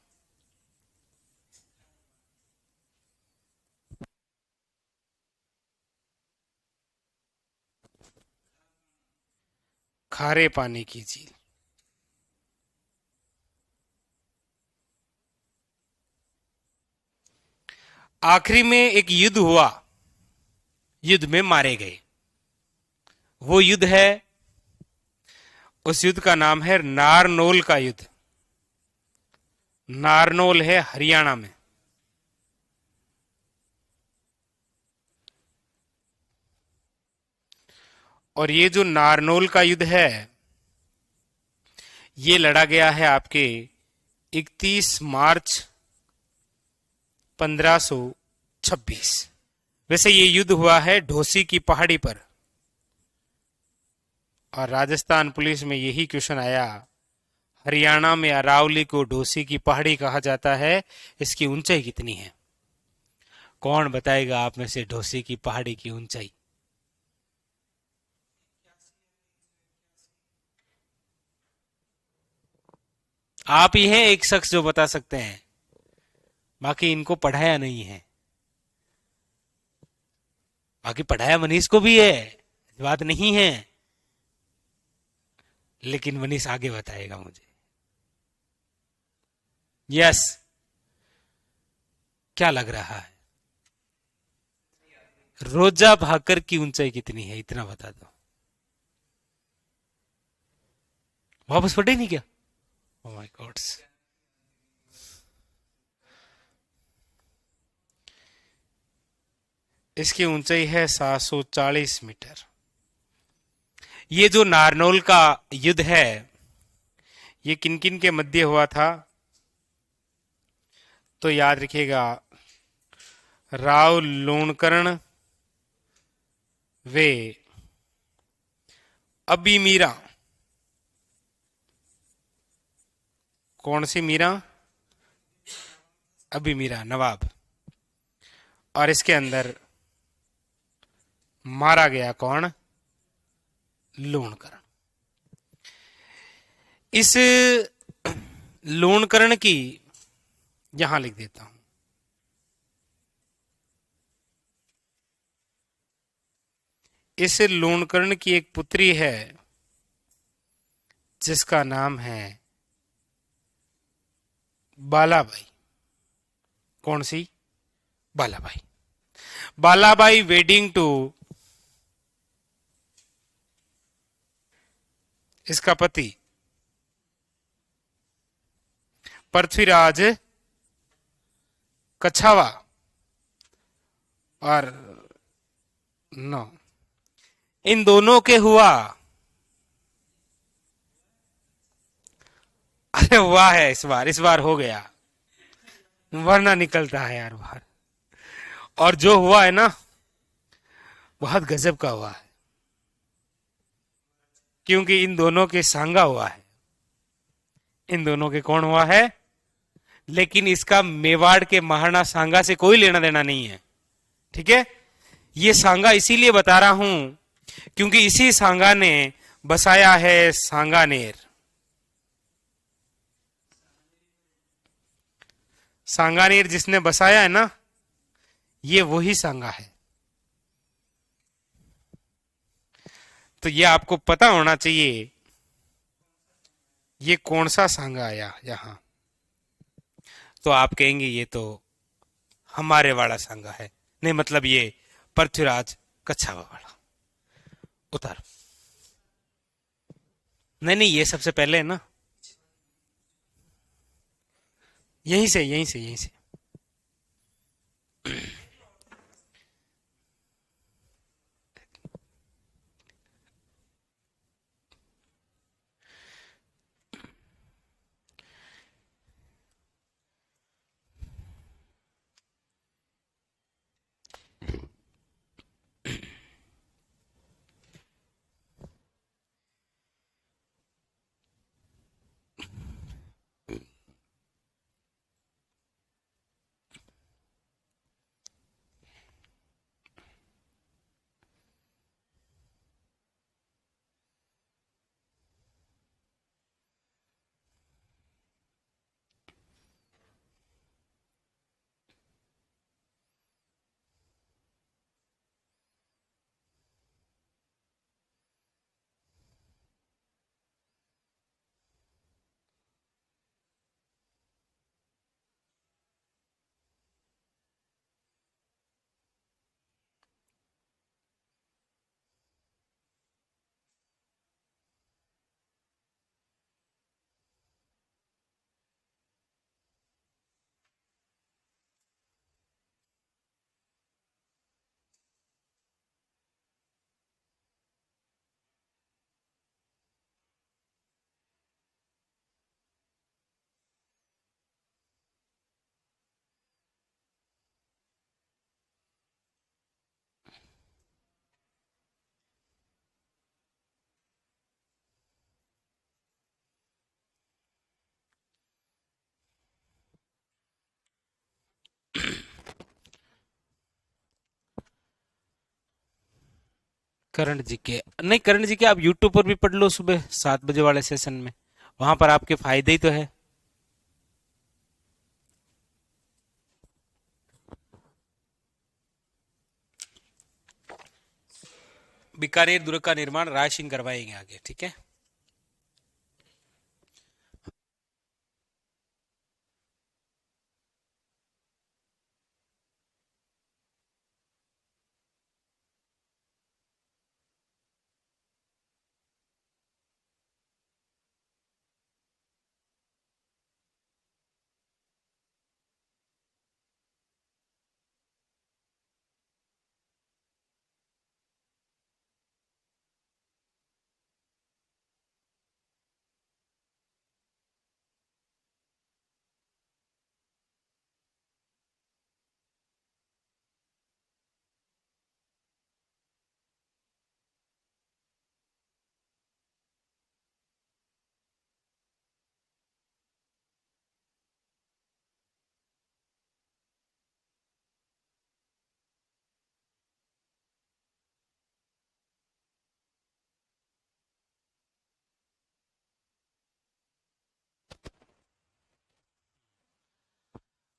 खारे पानी की झील। आखिरी में एक युद्ध हुआ, युद्ध में मारे गए। वो युद्ध है, उस युद्ध का नाम है नारनौल का युद्ध। नारनौल है हरियाणा में। और ये जो नारनौल का युद्ध है, ये लड़ा गया है आपके 31 मार्च 1526। वैसे ये युद्ध हुआ है ढोसी की पहाड़ी पर। और राजस्थान पुलिस में यही क्वेश्चन आया, हरियाणा में अरावली को ढोसी की पहाड़ी कहा जाता है, इसकी ऊंचाई कितनी है। कौन बताएगा आप में से ढोसी की पहाड़ी की ऊंचाई। आप ही हैं एक शख्स जो बता सकते हैं, बाकी इनको पढ़ाया नहीं है। बाकी पढ़ाया मनीष को भी है, बात नहीं है, लेकिन मनीष आगे बताएगा मुझे। यस, क्या लग रहा है? रोजा भाकर की ऊंचाई कितनी है, इतना बता दो। वापस पढ़े नहीं क्या? Oh my God. इसकी ऊंचाई है 740 मीटर। ये जो नारनौल का युद्ध है, ये किन किन के मध्य हुआ था? तो याद रखिएगा, राव लोणकर्ण वे अबी मीरा। कौन सी मीरा? अबी मीरा नवाब। और इसके अंदर मारा गया कौन? लोणकर्ण। इस लोणकर्ण की, यहां लिख देता हूं, इस लोणकर्ण की एक पुत्री है जिसका नाम है बालाबाई। कौन सी? बालाबाई। बालाबाई वेडिंग टू इसका पति पृथ्वीराज कछावा। और नो, इन दोनों के हुआ, अरे हुआ है इस बार हो गया, वरना निकलता है यार बाहर। और जो हुआ है ना, बहुत गजब का हुआ है, क्योंकि इन दोनों के सांगा हुआ है। इन दोनों के कौन हुआ है? लेकिन इसका मेवाड़ के महाराणा सांगा से कोई लेना देना नहीं है, ठीक है? ये सांगा इसीलिए बता रहा हूं क्योंकि इसी सांगा ने बसाया है सांगानेर। सांगानेर जिसने बसाया है ना, ये वही सांगा है। तो ये आपको पता होना चाहिए ये कौन सा सांगा आया यहां। तो आप कहेंगे ये तो हमारे वाला सांगा है। नहीं, मतलब ये पृथ्वीराज कच्छावा वाला। उतार। नहीं नहीं, ये सबसे पहले है ना, यहीं से। करण जी के नहीं, करण जी के आप यूट्यूब पर भी पढ़ लो सुबह 7 बजे वाले सेशन में, वहां पर आपके फायदे ही तो है। बीकानेर दुर्ग का निर्माण राय सिंह करवाएंगे आगे, ठीक है?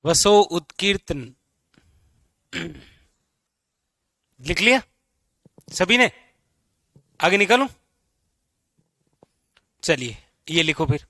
वसो उत्कीर्तन लिख लिया सभी ने? आगे निकालूं? चलिए ये लिखो फिर।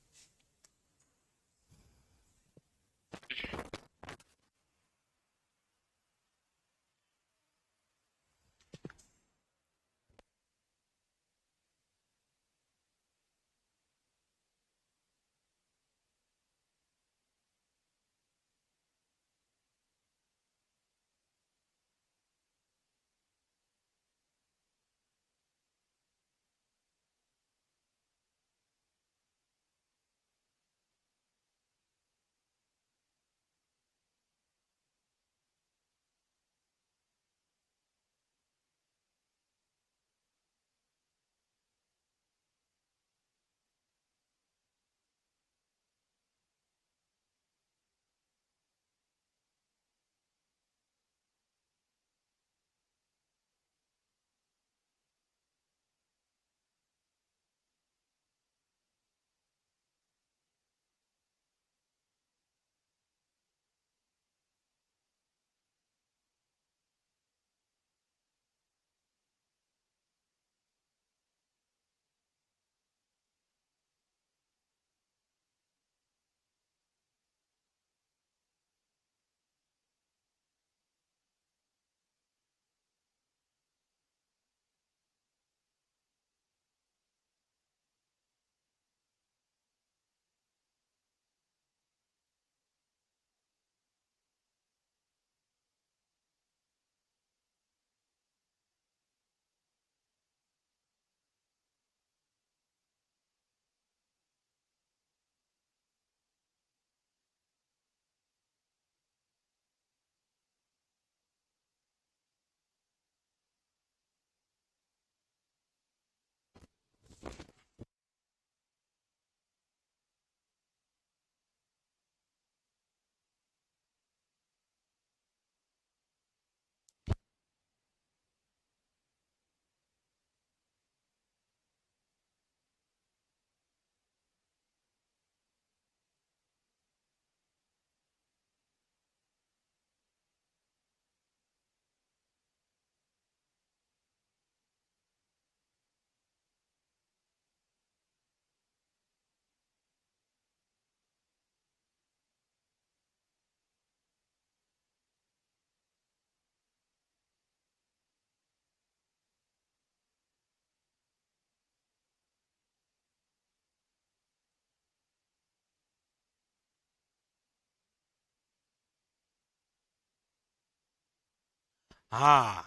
हाँ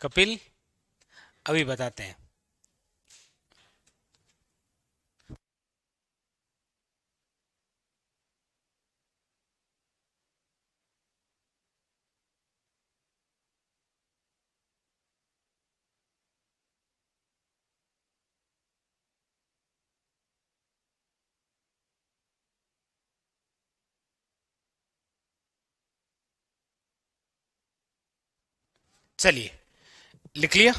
कपिल, अभी बताते हैं। चलिए लिख लिया।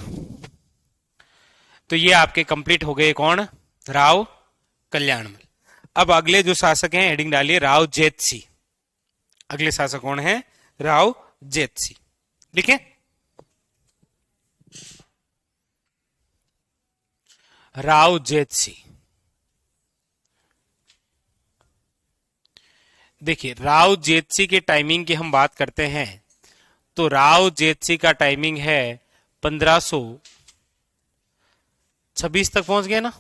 तो ये आपके कंप्लीट हो गए कौन? राव कल्याणमल। अब अगले जो शासक हैं हेडिंग डालिए राव जेतसी। अगले शासक कौन है? राव जेतसी। लिखे? राव जेतसी। देखिए राव जेतसी के टाइमिंग की हम बात करते हैं तो राव जेतसी का टाइमिंग है 1526 तक पहुंच गया ना।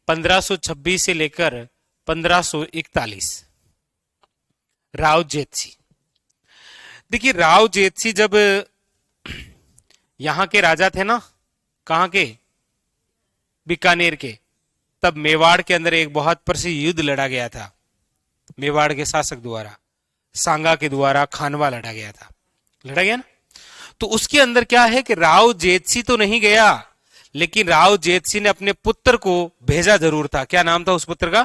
1526 से लेकर 1541 राव जेतसी। देखिए राव जेतसी जब यहां के राजा थे ना, कहां के? बीकानेर के। तब मेवाड़ के अंदर एक बहुत प्रसिद्ध युद्ध लड़ा गया था मेवाड़ के शासक द्वारा, सांगा के द्वारा खानवा लड़ा गया था। लड़ा गया ना। तो उसके अंदर क्या है कि राव जेतसी तो नहीं गया, लेकिन राव जेतसी ने अपने पुत्र को भेजा जरूर था। क्या नाम था उस पुत्र का?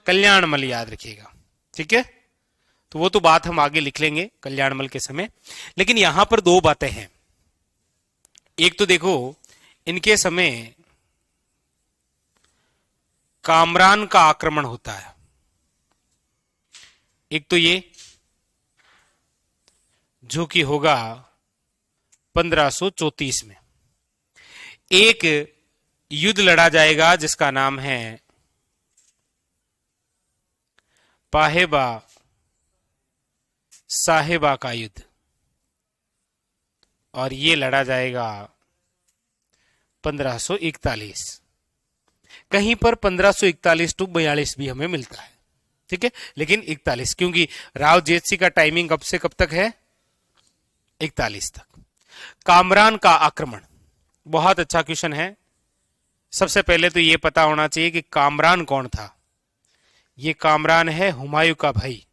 कल्याणमल, याद रखिएगा। ठीक है, तो वो तो बात हम आगे लिख लेंगे कल्याणमल के समय। लेकिन यहां पर दो बातें हैं। एक तो देखो इनके समय कामरान का आक्रमण होता है। एक तो ये जो कि होगा 1534 में। एक युद्ध लड़ा जाएगा जिसका नाम है पाहेबा साहेबा का युद्ध, और ये लड़ा जाएगा 1541। कहीं पर 1541 टू 42 भी हमें मिलता है, ठीक है, लेकिन 41 क्योंकि राव जेतसी का टाइमिंग कब से कब तक है, 41 तक। कामरान का आक्रमण बहुत अच्छा क्वेश्चन है। सबसे पहले तो यह पता होना चाहिए कि कामरान कौन था। यह कामरान है हुमायूं का भाई,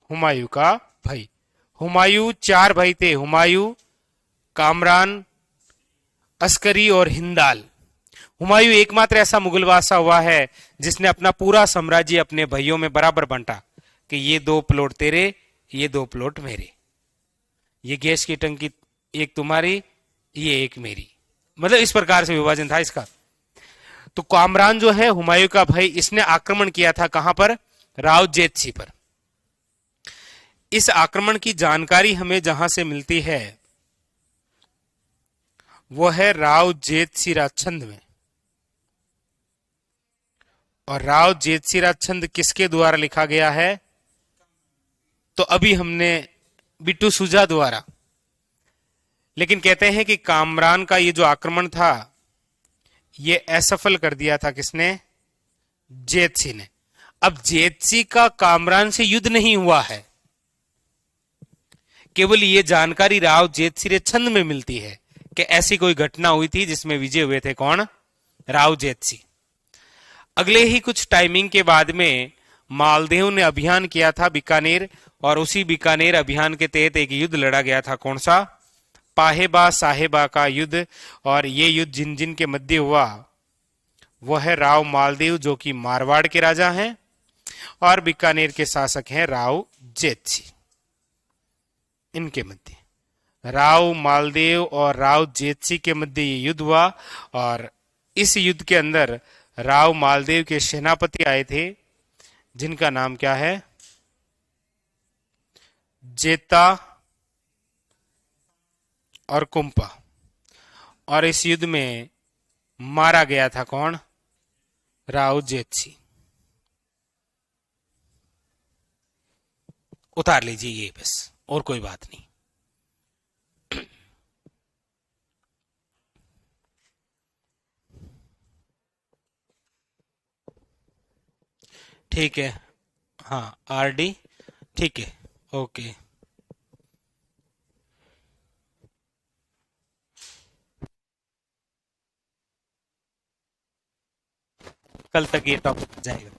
हुमायूं का भाई। हुमायूं चार भाई थे, हुमायूं, कामरान, अस्करी और हिंदाल। हुमायूं एकमात्र ऐसा मुगल बादशाह हुआ है जिसने अपना पूरा साम्राज्य अपने भाइयों में बराबर बांटा कि ये 2 प्लॉट तेरे, ये 2 प्लॉट मेरे, ये गैस की टंकी एक तुम्हारी, ये एक मेरी, मतलब इस प्रकार से विभाजन था इसका। तो कामरान जो है हुमायूं का भाई, इसने आक्रमण किया था कहां पर, राव जेतसी पर। इस आक्रमण की जानकारी हमें जहां से मिलती है वो है राव जेतसीराज छंद में। और राव जेतसीराज छंद किसके द्वारा लिखा गया है, तो अभी हमने बिट्टू सुजा द्वारा। लेकिन कहते हैं कि कामरान का ये जो आक्रमण था ये असफल कर दिया था किसने, जेतसी ने। अब जेतसी का कामरान से युद्ध नहीं हुआ है, केवल ये जानकारी राव जेतसी छंद में मिलती है कि ऐसी कोई घटना हुई थी जिसमें विजय हुए थे कौन, राव जेतसी। अगले ही कुछ टाइमिंग के बाद में मालदेव ने अभियान किया था बीकानेर, और उसी बीकानेर अभियान के तहत एक युद्ध लड़ा गया था, कौन सा, पाहेबा साहेबा का युद्ध। और ये युद्ध जिन जिन के मध्य हुआ वह है राव मालदेव जो कि मारवाड़ के राजा हैं, और बीकानेर के शासक हैं राव जेतसी। इनके मध्य राव मालदेव और राव जेतसी के मध्य ये युद्ध हुआ। और इस युद्ध के अंदर राव मालदेव के सेनापति आए थे जिनका नाम क्या है, जेता और कुंपा। और इस युद्ध में मारा गया था कौन, राव जेतसी। उतार लीजिए ये बस, और कोई बात नहीं। ठीक है, हाँ आरडी, ठीक है, ओके। कल तक ये टॉपिक जाएगा।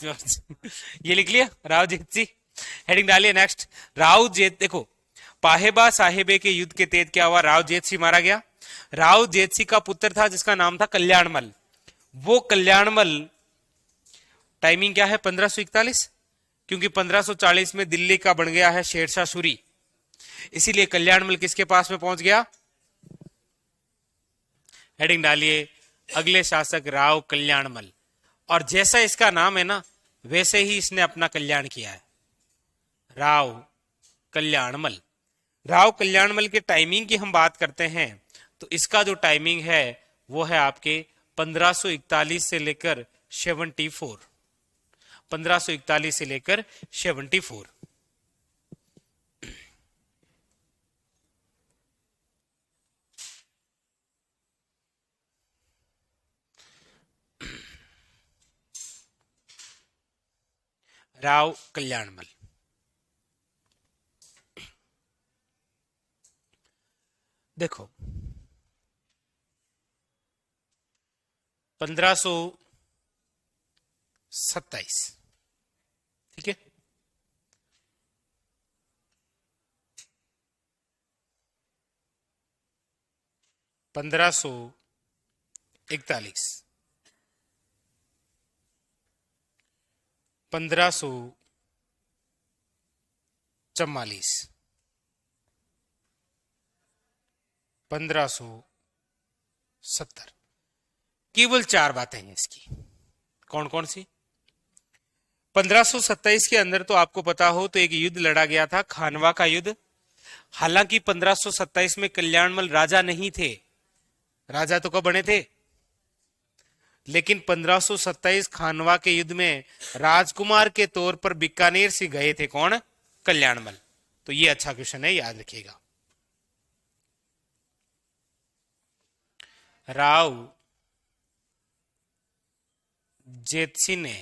ये लिख लिया राव जेतसी। हेडिंग डालिए नेक्स्ट। राव जेत देखो, पाहेबा साहेबे के युद्ध के तहत क्या हुआ, राव जेतसी मारा गया। राव जेतसी का पुत्र था जिसका नाम था कल्याणमल। वो कल्याणमल, टाइमिंग क्या है 1541, क्योंकि 1540 में दिल्ली का बन गया है शेरशाह सूरी, इसीलिए कल्याणमल किसके पास में पहुंच गया। हेडिंग डालिए अगले शासक राव कल्याणमल। और जैसा इसका नाम है ना, वैसे ही इसने अपना कल्याण किया है, राव कल्याणमल। राव कल्याणमल के टाइमिंग की हम बात करते हैं तो इसका जो टाइमिंग है वो है आपके 1541 से लेकर 74, 1541 से लेकर 74। राव कल्याणमल। देखो 1527, ठीक है, 1541, 1544, 1570, केवल 4 बातें हैं इसकी। कौन कौन सी। 1527 के अंदर तो आपको पता हो तो एक युद्ध लड़ा गया था, खानवा का युद्ध। हालांकि 1527 में कल्याणमल राजा नहीं थे, राजा तो कब बने थे, लेकिन 1527 खानवा के युद्ध में राजकुमार के तौर पर बीकानेर से गए थे कौन, कल्याणमल। तो ये अच्छा क्वेश्चन है, याद रखिएगा। राव जेतसी ने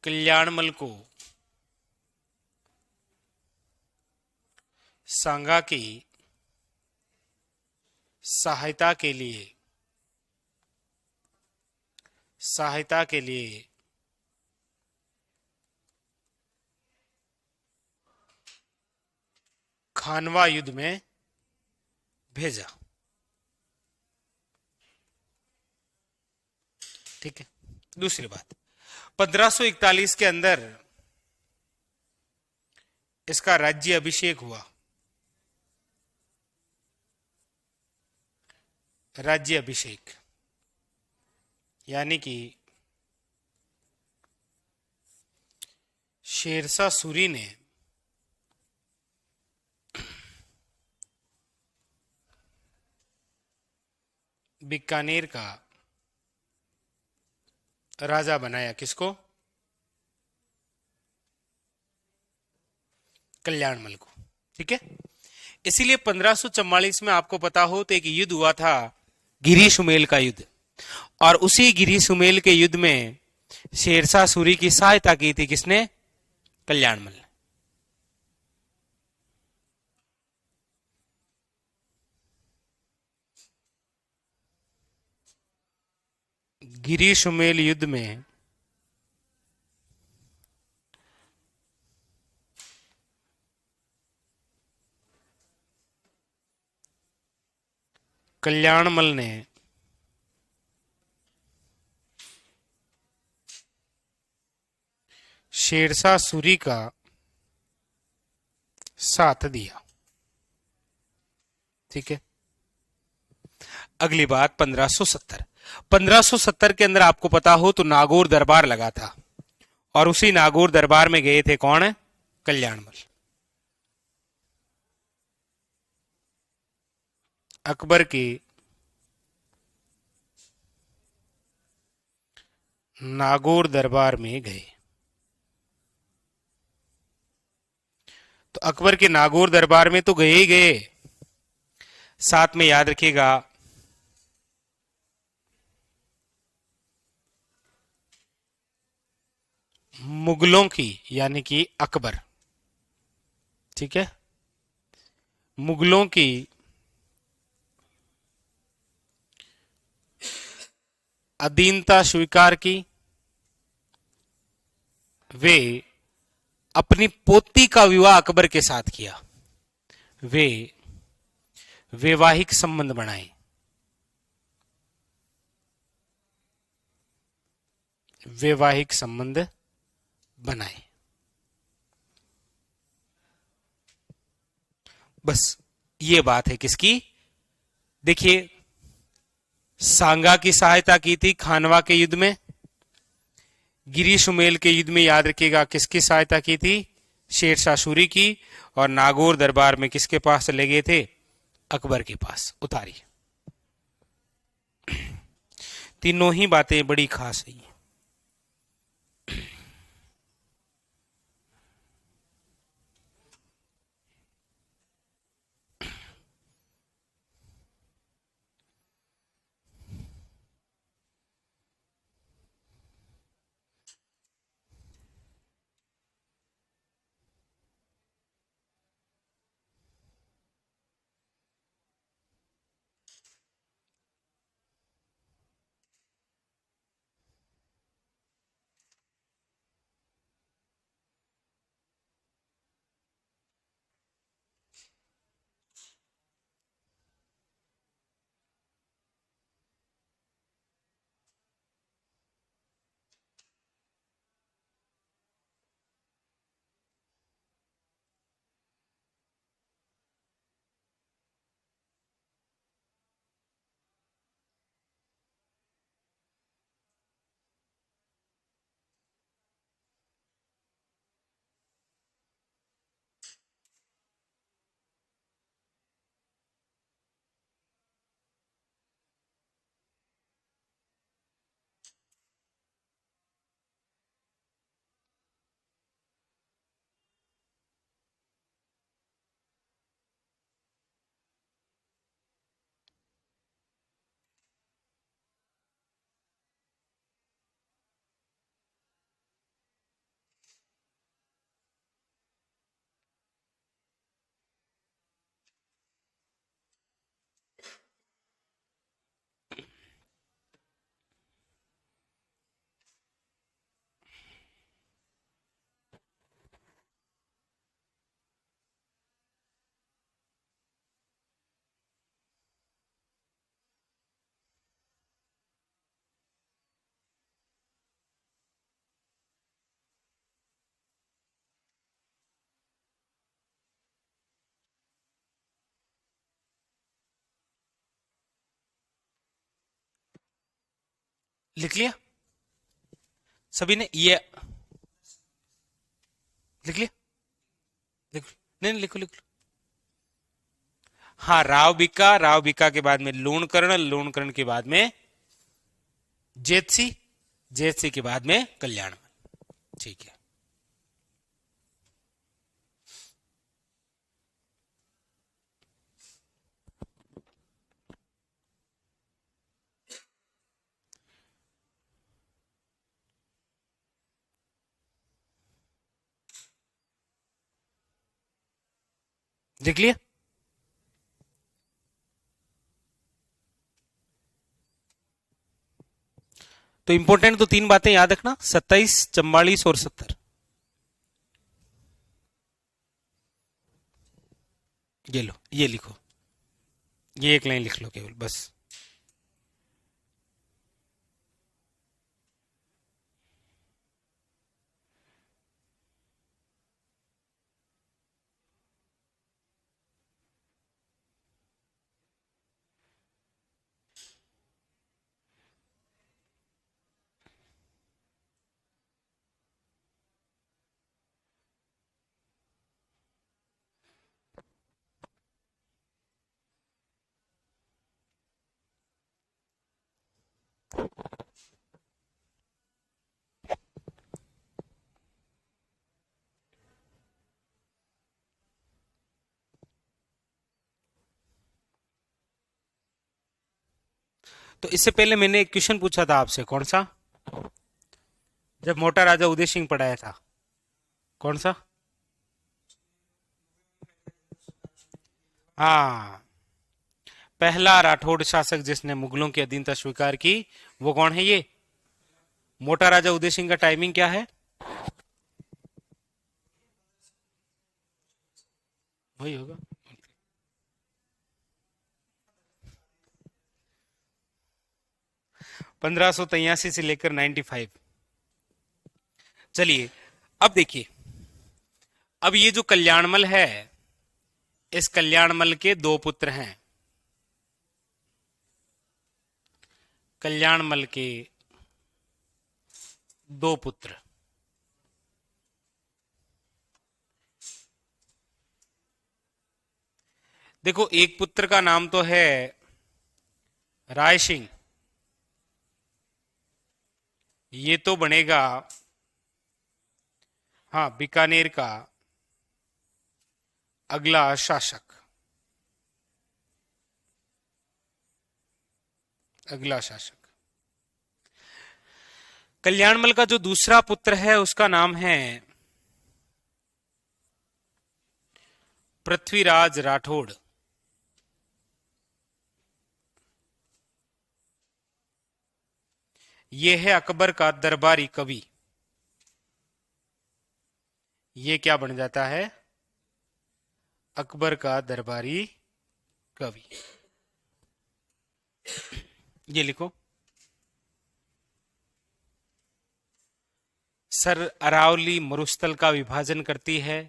कल्याणमल को सांगा की सहायता के लिए खानवा युद्ध में भेजा। ठीक है। दूसरी बात, 1541 के अंदर इसका राज्य अभिषेक हुआ। राज्य अभिषेक यानी कि शेरशाह सूरी ने बीकानेर का राजा बनाया, किसको, कल्याणमल को। ठीक है। इसीलिए 1544 में आपको पता हो तो एक युद्ध हुआ था, गिरी सुमेल का युद्ध, और उसी गिरी सुमेल के युद्ध में शेरशाह सूरी की सहायता की थी किसने, कल्याणमल ने। गिरी सुमेल युद्ध में कल्याणमल ने शेरशाह सूरी का साथ दिया। ठीक है। अगली बात 1570। 1570 के अंदर आपको पता हो तो नागौर दरबार लगा था, और उसी नागौर दरबार में गए थे कौन, कल्याणमल। अकबर के नागौर दरबार में गए। तो अकबर के नागौर दरबार में तो गए ही गए, साथ में याद रखिएगा मुगलों की, यानी कि अकबर, ठीक है, मुगलों की अधीनता स्वीकार की, वे अपनी पोती का विवाह अकबर के साथ किया, वे वैवाहिक संबंध बनाए, वैवाहिक संबंध बनाए। बस ये बात है किसकी? देखिए, सांगा की सहायता की थी खानवा के युद्ध में, गिरी सुमेल के युद्ध में याद रखिएगा किसकी सहायता की थी? शेरशाह सूरी की। और नागौर दरबार में किसके पास चले गए थे? अकबर के पास। उतारी। तीनों ही बातें बड़ी खास है। लिख लिया सभी ने? ये लिख लिया? नहीं नहीं, लिखो लिखो। हाँ, राव बिका, राव बिका के बाद में लूणकर्ण, लूणकर्ण के बाद में जेतसी, जेतसी के बाद में कल्याण। ठीक है। लिख लिया? तो इंपॉर्टेंट तो तीन बातें याद रखना, 27, 44 और 70। ये लो, ये लिखो, ये एक लाइन लिख लो केवल, बस। तो इससे पहले मैंने एक क्वेश्चन पूछा था आपसे, कौन सा? जब मोटा राजा उदय सिंह पढ़ाया था, कौन सा? हाँ, पहला राठौड़ शासक जिसने मुगलों की अधीनता स्वीकार की वो कौन है? ये मोटा राजा उदय सिंह का टाइमिंग क्या है? वही होगा। 1583 से लेकर 95। चलिए अब देखिए, अब ये जो कल्याणमल है, इस कल्याणमल के दो पुत्र हैं। कल्याणमल के दो पुत्र, देखो एक पुत्र का नाम तो है राय सिंह, ये तो बनेगा हाँ बीकानेर का अगला शासक, अगला शासक। कल्याणमल का जो दूसरा पुत्र है उसका नाम है पृथ्वीराज राठौड़। यह है अकबर का दरबारी कवि। ये क्या बन जाता है? अकबर का दरबारी कवि। ये लिखो, सर अरावली मरुस्थल का विभाजन करती है।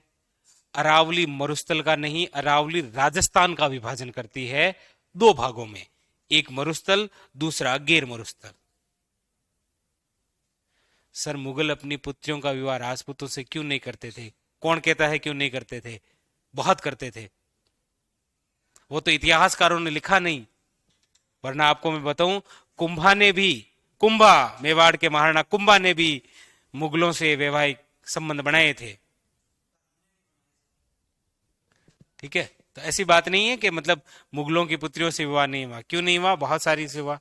अरावली मरुस्थल का नहीं, अरावली राजस्थान का विभाजन करती है दो भागों में, एक मरुस्थल, दूसरा गैर मरुस्थल। सर मुगल अपनी पुत्रियों का विवाह राजपूतों से क्यों नहीं करते थे? कौन कहता है क्यों नहीं करते थे? बहुत करते थे। वो तो इतिहासकारों ने लिखा नहीं, वरना आपको मैं बताऊं, कुंभा ने भी, कुंभा मेवाड़ के महाराणा कुंभा ने भी मुगलों से वैवाहिक संबंध बनाए थे। ठीक है, तो ऐसी बात नहीं है कि मतलब मुगलों की पुत्रियों से विवाह नहीं हुआ। क्यों नहीं हुआ? बहुत सारी से हुआ।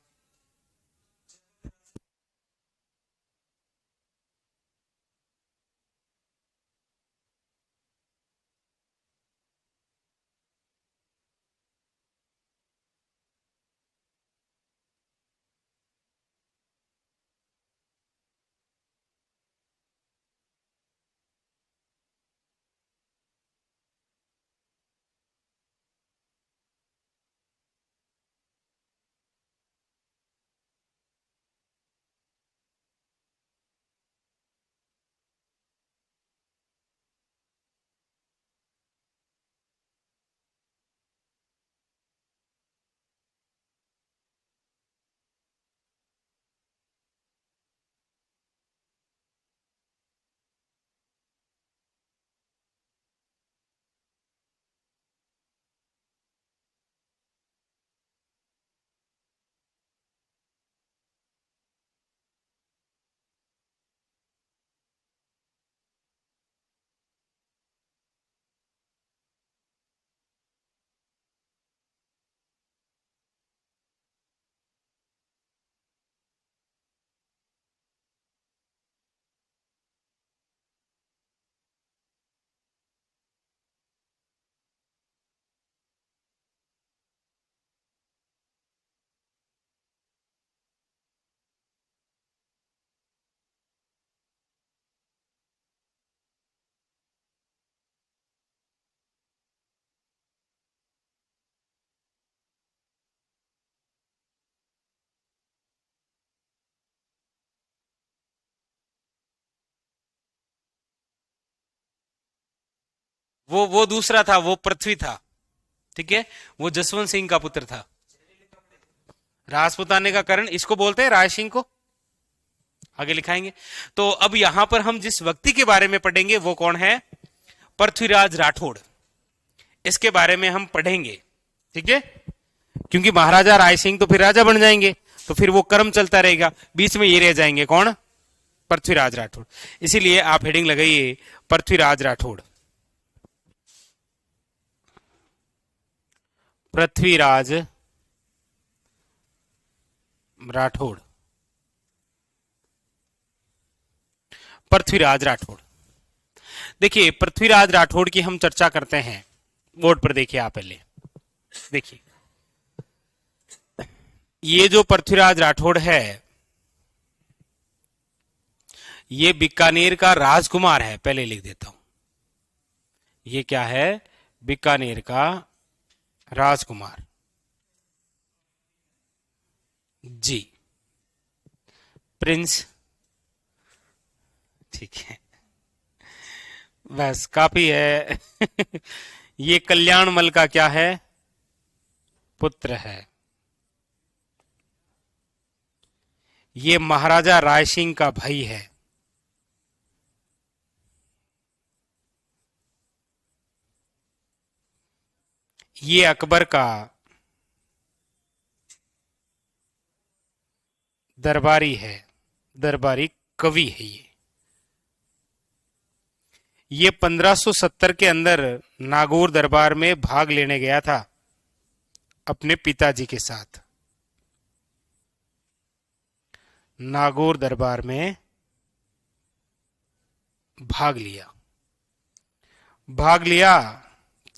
वो दूसरा था, वो पृथ्वी था। ठीक है, वो जसवंत सिंह का पुत्र था। राजपुताने का करण इसको बोलते हैं, राय सिंह को आगे लिखाएंगे। तो अब यहां पर हम जिस व्यक्ति के बारे में पढ़ेंगे वो कौन है? पृथ्वीराज राठौड़। इसके बारे में हम पढ़ेंगे। ठीक है, क्योंकि महाराजा राय सिंह तो फिर राजा बन जाएंगे, तो फिर वो कर्म चलता रहेगा, बीच में ये रह जाएंगे कौन? पृथ्वीराज राठौड़। इसीलिए आप हेडिंग लगाइए पृथ्वीराज राठौड़। पृथ्वीराज राठौड़, पृथ्वीराज राठौड़। देखिए पृथ्वीराज राठौड़ की हम चर्चा करते हैं। बोर्ड पर देखिए आप पहले देखिए, ये जो पृथ्वीराज राठौड़ है ये बीकानेर का राजकुमार है, पहले लिख देता हूं। ये क्या है? बीकानेर का राजकुमार। जी, प्रिंस। ठीक है, बस काफी है। ये कल्याणमल का क्या है? पुत्र है। ये महाराजा राय सिंह का भाई है। ये अकबर का दरबारी है, दरबारी कवि है। ये 1570 के अंदर नागौर दरबार में भाग लेने गया था अपने पिताजी के साथ। नागौर दरबार में भाग लिया। भाग लिया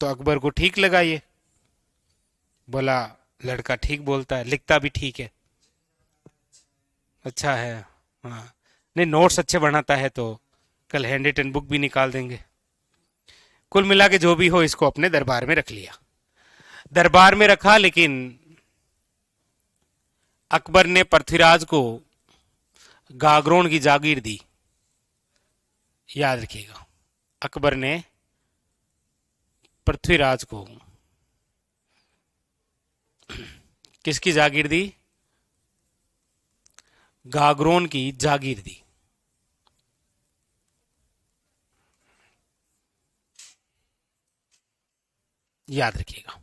तो अकबर को ठीक लगा, ये बोला लड़का ठीक बोलता है, लिखता भी ठीक है, अच्छा है। हाँ, नहीं नोट्स अच्छे बनाता है, तो कल हैंड रिटन बुक भी निकाल देंगे। कुल मिला के जो भी हो, इसको अपने दरबार में रख लिया। दरबार में रखा, लेकिन अकबर ने पृथ्वीराज को गागरोन की जागीर दी। याद रखिएगा, अकबर ने पृथ्वीराज को किसकी जागीर दी? गागरोन की जागीर दी। याद रखिएगा।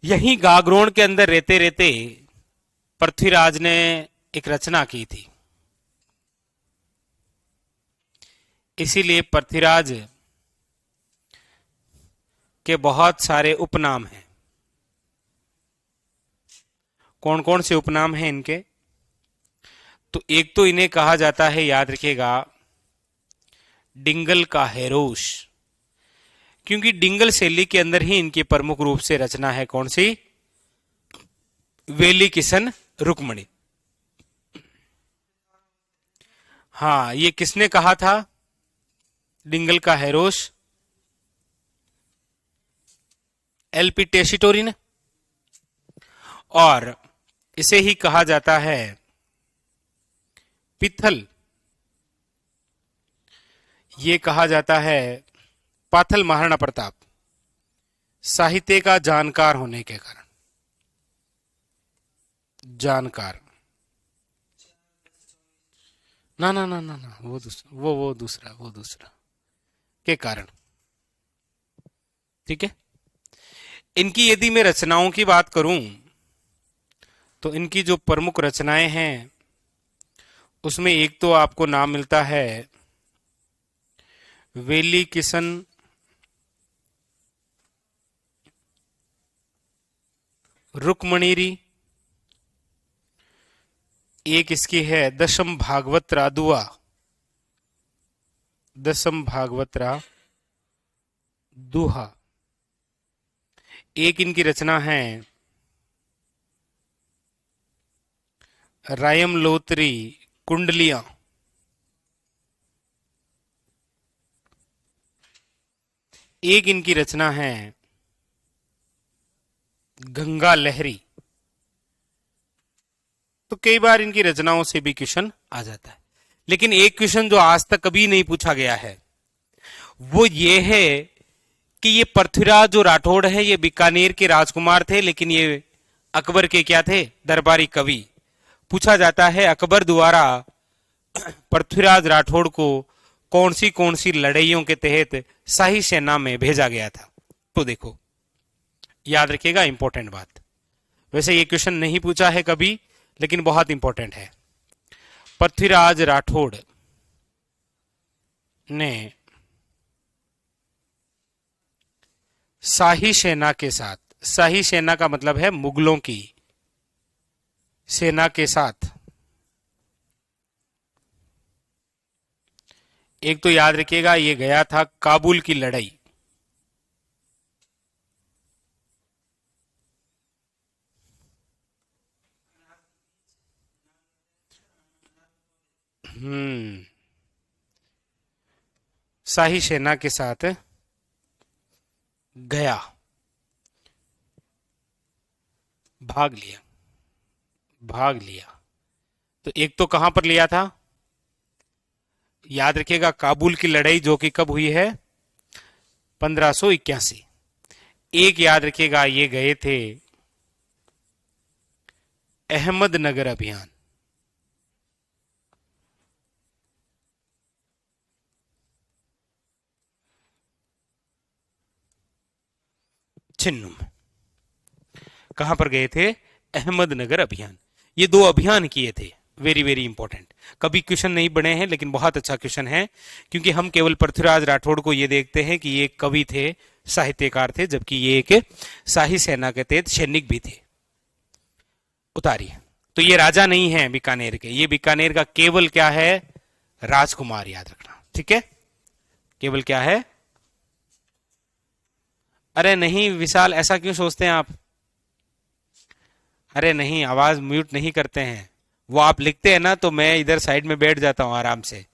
यही गागरोन के अंदर रहते रहते पृथ्वीराज ने एक रचना की थी, इसीलिए पृथ्वीराज के बहुत सारे उपनाम हैं। कौन कौन से उपनाम हैं इनके? तो एक तो इन्हें कहा जाता है, याद रखिएगा, डिंगल का हैरोश, क्योंकि डिंगल शैली के अंदर ही इनकी प्रमुख रूप से रचना है। कौन सी? वेली किशन रुक्मणी। हाँ, ये किसने कहा था डिंगल का हैरोश? एलपी टेसिटोरी ने। और इसे ही कहा जाता है पिथल। ये कहा जाता है पाथल महाराणा प्रताप, साहित्य का जानकार होने के कारण। जानकार, ना ना ना ना ना, वो दूसरा, वो दूसरा के कारण। ठीक है। इनकी यदि मैं रचनाओं की बात करूं, तो इनकी जो प्रमुख रचनाएं हैं, उसमें एक तो आपको नाम मिलता है वेली किशन रुक्मणीरी। एक इसकी है दशम भागवत रादुआ, दशम भागवत रा दुहा। एक इनकी रचना है रायम लोत्री कुंडलियां। एक इनकी रचना है गंगा लहरी। तो कई बार इनकी रचनाओं से भी क्वेश्चन आ जाता है, लेकिन एक क्वेश्चन जो आज तक कभी नहीं पूछा गया है वो ये है कि ये पृथ्वीराज जो राठौड़ है, ये बीकानेर के राजकुमार थे, लेकिन ये अकबर के क्या थे? दरबारी कवि। पूछा जाता है अकबर द्वारा पृथ्वीराज राठौड़ को कौन सी लड़ाइयों के तहत शाही सेना में भेजा गया था? तो देखो, याद रखिएगा, इंपॉर्टेंट बात। वैसे ये क्वेश्चन नहीं पूछा है कभी, लेकिन बहुत इंपॉर्टेंट है। पृथ्वीराज राठौड़ ने शाही सेना के साथ, शाही सेना का मतलब है मुगलों की सेना के साथ, एक तो याद रखिएगा ये गया था काबुल की लड़ाई। हम्म, शाही सेना के साथ गया, भाग लिया, भाग लिया। तो एक तो कहां पर लिया था, याद रखिएगा, काबुल की लड़ाई जो कि कब हुई है, 1581। एक याद रखिएगा, ये गए थे अहमदनगर अभियान। छिन्नुम, कहां पर गए थे, अहमदनगर अभियान। ये दो अभियान किए थे, वेरी वेरी इंपॉर्टेंट। कभी क्वेश्चन नहीं बने हैं लेकिन बहुत अच्छा क्वेश्चन है, क्योंकि हम केवल पृथ्वीराज राठौड़ को ये देखते हैं कि ये कवि थे, साहित्यकार थे, जबकि ये एक शाही सेना के तहत सैनिक भी थे। उतारिए। तो ये राजा नहीं है बीकानेर के, ये बीकानेर का केवल क्या है, राजकुमार, याद रखना, ठीक है। केवल क्या है, अरे नहीं विशाल, ऐसा क्यों सोचते हैं आप, अरे नहीं, आवाज म्यूट नहीं करते हैं, वो आप लिखते हैं ना तो मैं इधर साइड में बैठ जाता हूं आराम से।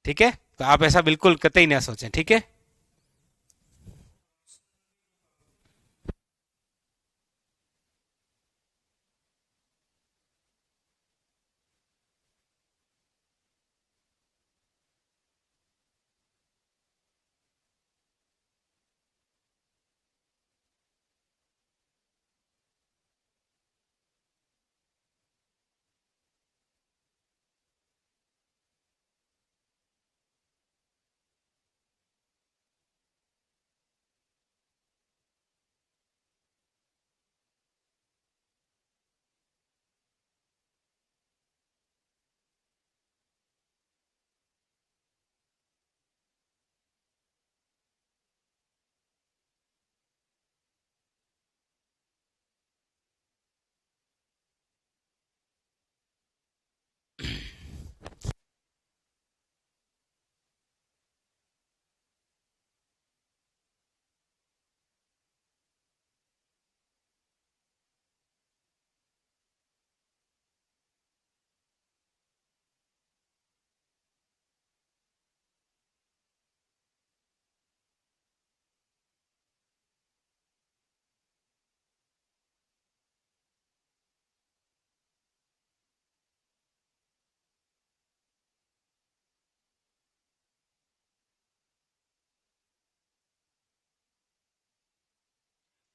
ठीक है, तो आप ऐसा बिल्कुल कतई ना सोचें, ठीक है।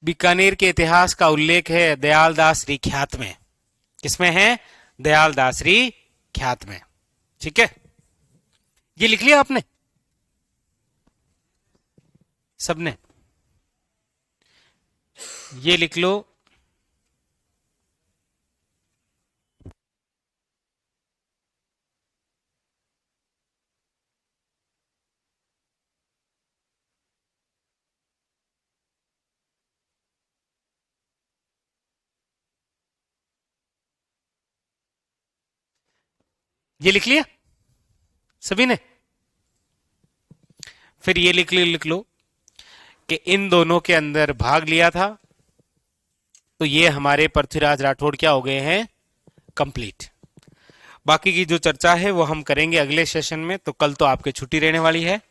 बीकानेर के इतिहास का उल्लेख है दयालदास री ख्यात में, किसमें है, दयालदास री ख्यात में, ठीक है। ये लिख लिया आपने सबने, ये लिख लो, ये लिख लिया सभी ने। फिर ये लिख लो कि इन दोनों के अंदर भाग लिया था। तो ये हमारे पृथ्वीराज राठौड़ क्या हो गए हैं, कंप्लीट। बाकी की जो चर्चा है वो हम करेंगे अगले सेशन में, तो कल तो आपकी छुट्टी रहने वाली है।